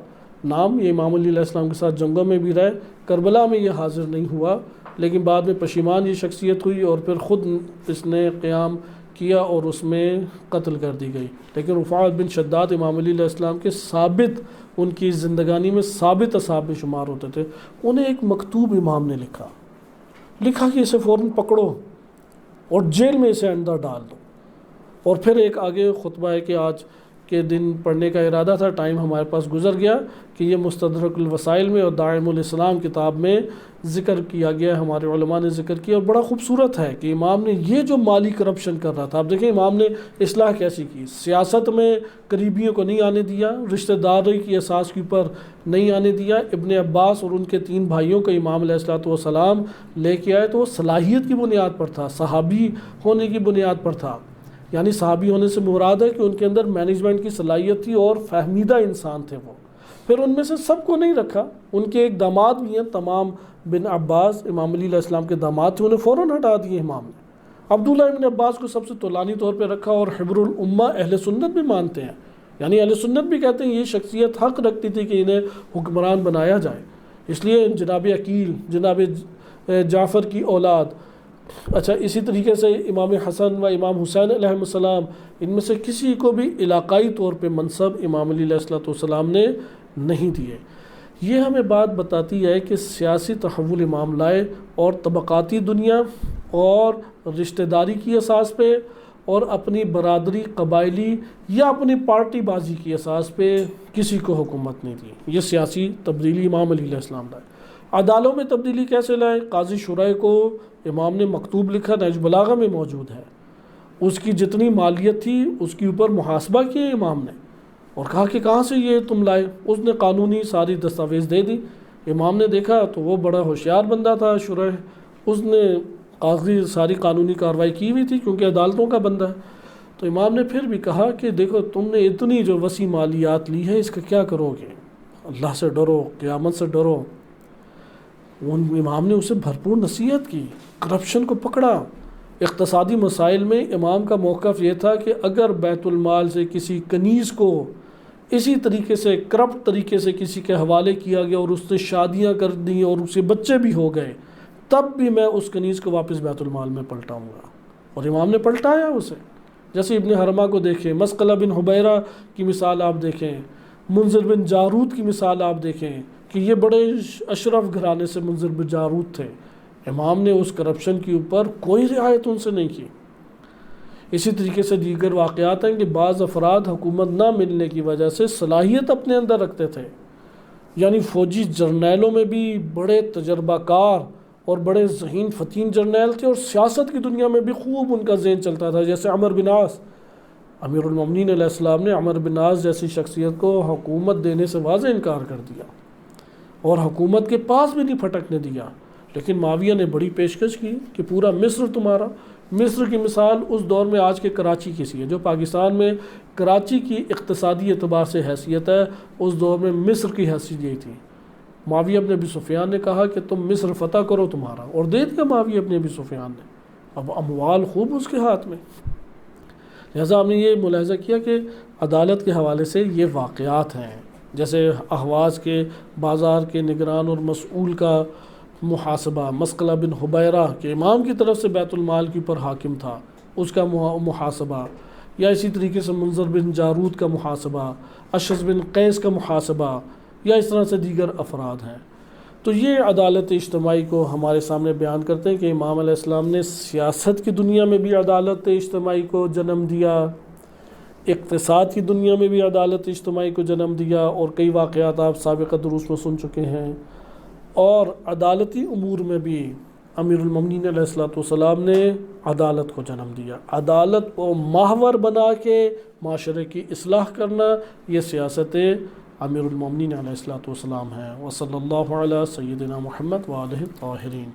نام، یہ امام علی علیہ السلام کے ساتھ جنگوں میں بھی رہے، کربلا میں یہ حاضر نہیں ہوا، لیکن بعد میں پشیمان یہ شخصیت ہوئی، اور پھر خود اس نے قیام کیا اور اس میں قتل کر دی گئی۔ لیکن رفاعہ بن شداد امام علی علیہ السلام کے ثابت، ان کی زندگانی میں ثابت اصحاب میں شمار ہوتے تھے۔ انہیں ایک مکتوب امام نے لکھا کہ اسے فوراً پکڑو اور جیل میں اسے اندر ڈال دو۔ اور پھر ایک آگے خطبہ ہے کہ آج کے دن پڑھنے کا ارادہ تھا، ٹائم ہمارے پاس گزر گیا، کہ یہ مستدرک الوسائل میں اور داعم الاسلام کتاب میں ذکر کیا گیا، ہمارے علماء نے ذکر کیا، اور بڑا خوبصورت ہے کہ امام نے یہ جو مالی کرپشن کر رہا تھا، اب دیکھیں امام نے اصلاح کیسی کی، سیاست میں قریبیوں کو نہیں آنے دیا، رشتہ داری کی اساس کے اوپر نہیں آنے دیا۔ ابن عباس اور ان کے 3 بھائیوں کو امام علیہ الصلوۃ والسلام لے کے آئے، تو وہ صلاحیت کی بنیاد پر تھا، صحابی ہونے کی بنیاد پر تھا۔ یعنی صحابی ہونے سے مراد ہے کہ ان کے اندر مینجمنٹ کی صلاحیت تھی اور فہمیدہ انسان تھے وہ۔ پھر ان میں سے سب کو نہیں رکھا، ان کے ایک داماد بھی ہیں تمام بن عباس، امام علی علیہ السلام کے داماد تھے، انہیں فوراً ہٹا دیے امام نے۔ عبداللہ ابن عباس کو سب سے طولانی طور پہ رکھا، اور حبر الامہ اہل سنت بھی مانتے ہیں، یعنی اہل سنت بھی کہتے ہیں یہ شخصیت حق رکھتی تھی کہ انہیں حکمران بنایا جائے، اس لیے جناب عقیل، جناب جعفر کی اولاد، اچھا اسی طریقے سے امام حسن و امام حسین علیہ السلام، ان میں سے کسی کو بھی علاقائی طور پہ منصب امام علی علیہ الصلوۃ والسلام نے نہیں دیے۔ یہ ہمیں بات بتاتی ہے کہ سیاسی تحول امام لائے، اور طبقاتی دنیا اور رشتہ داری کی اساس پہ، اور اپنی برادری، قبائلی یا اپنی پارٹی بازی کی اساس پہ کسی کو حکومت نہیں دی۔ یہ سیاسی تبدیلی امام علی علیہ السلام لائے۔ عدالوں میں تبدیلی کیسے لائے؟ قاضی شرح کو امام نے مکتوب لکھا، نہج بلاغہ میں موجود ہے، اس کی جتنی مالیت تھی اس کے اوپر محاسبہ کیا امام نے، اور کہا کہ کہاں سے یہ تم لائے؟ اس نے قانونی ساری دستاویز دے دی۔ امام نے دیکھا تو وہ بڑا ہوشیار بندہ تھا شرح، اس نے قاضی ساری قانونی کارروائی کی ہوئی تھی کیونکہ عدالتوں کا بندہ ہے۔ تو امام نے پھر بھی کہا کہ دیکھو تم نے اتنی جو وسیع مالیات لی ہے، اس کا کیا کرو گے؟ اللہ سے ڈرو، قیامت سے ڈرو۔ امام نے اسے بھرپور نصیحت کی، کرپشن کو پکڑا۔ اقتصادی مسائل میں امام کا موقف یہ تھا کہ اگر بیت المال سے کسی کنیز کو اسی طریقے سے کرپٹ طریقے سے کسی کے حوالے کیا گیا اور اس سے شادیاں کر دیں اور اسے بچے بھی ہو گئے، تب بھی میں اس کنیز کو واپس بیت المال میں پلٹاؤں گا، اور امام نے پلٹایا اسے۔ جیسے ابن حرمہ کو دیکھیں، مسقلہ بن حبیرہ کی مثال آپ دیکھیں، منذر بن جارود کی مثال آپ دیکھیں کہ یہ بڑے اشرف گھرانے سے منذر بن جارود تھے، امام نے اس کرپشن کے اوپر کوئی رعایت ان سے نہیں کی۔ اسی طریقے سے دیگر واقعات ہیں کہ بعض افراد حکومت نہ ملنے کی وجہ سے صلاحیت اپنے اندر رکھتے تھے، یعنی فوجی جرنیلوں میں بھی بڑے تجربہ کار اور بڑے ذہین فتین جرنیل تھے، اور سیاست کی دنیا میں بھی خوب ان کا ذہن چلتا تھا، جیسے عمر بن عاص۔ امیر المومنین علیہ السلام نے عمر بن عاص جیسی شخصیت کو حکومت دینے سے واضح انکار کر دیا، اور حکومت کے پاس بھی نہیں پھٹکنے دیا، لیکن معاویہ نے بڑی پیشکش کی کہ پورا مصر تمہارا، مصر کی مثال اس دور میں آج کے کراچی کی سی ہے، جو پاکستان میں کراچی کی اقتصادی اعتبار سے حیثیت ہے، اس دور میں مصر کی حیثیت یہی تھی۔ معاویہ بن ابی سفیان نے کہا کہ تم مصر فتح کرو تمہارا، اور دے دیا معاویہ بن ابی سفیان نے، اب اموال خوب اس کے ہاتھ میں۔ لہٰذا ہم نے یہ ملاحظہ کیا کہ عدالت کے حوالے سے یہ واقعات ہیں، جیسے اہواز کے بازار کے نگران اور مسئول کا محاسبہ، مسقلہ بن حبیرہ کہ امام کی طرف سے بیت المال کے اوپر حاکم تھا، اس کا محاسبہ، یا اسی طریقے سے منذر بن جارود کا محاسبہ، اشعث بن قیس کا محاسبہ، یا اس طرح سے دیگر افراد ہیں۔ تو یہ عدالت اجتماعی کو ہمارے سامنے بیان کرتے ہیں کہ امام علیہ السلام نے سیاست کی دنیا میں بھی عدالت اجتماعی کو جنم دیا، اقتصاد کی دنیا میں بھی عدالت اجتماعی کو جنم دیا، اور کئی واقعات آپ سابقہ دروس میں سن چکے ہیں، اور عدالتی امور میں بھی امیر المومنین علیہ السلام نے عدالت کو جنم دیا۔ عدالت کو محور بنا کے معاشرے کی اصلاح کرنا، یہ سیاست امیر المومنین علیہ السلام ہے۔ وصلی اللہ علی سیدنا محمد وآلہ الطاہرین۔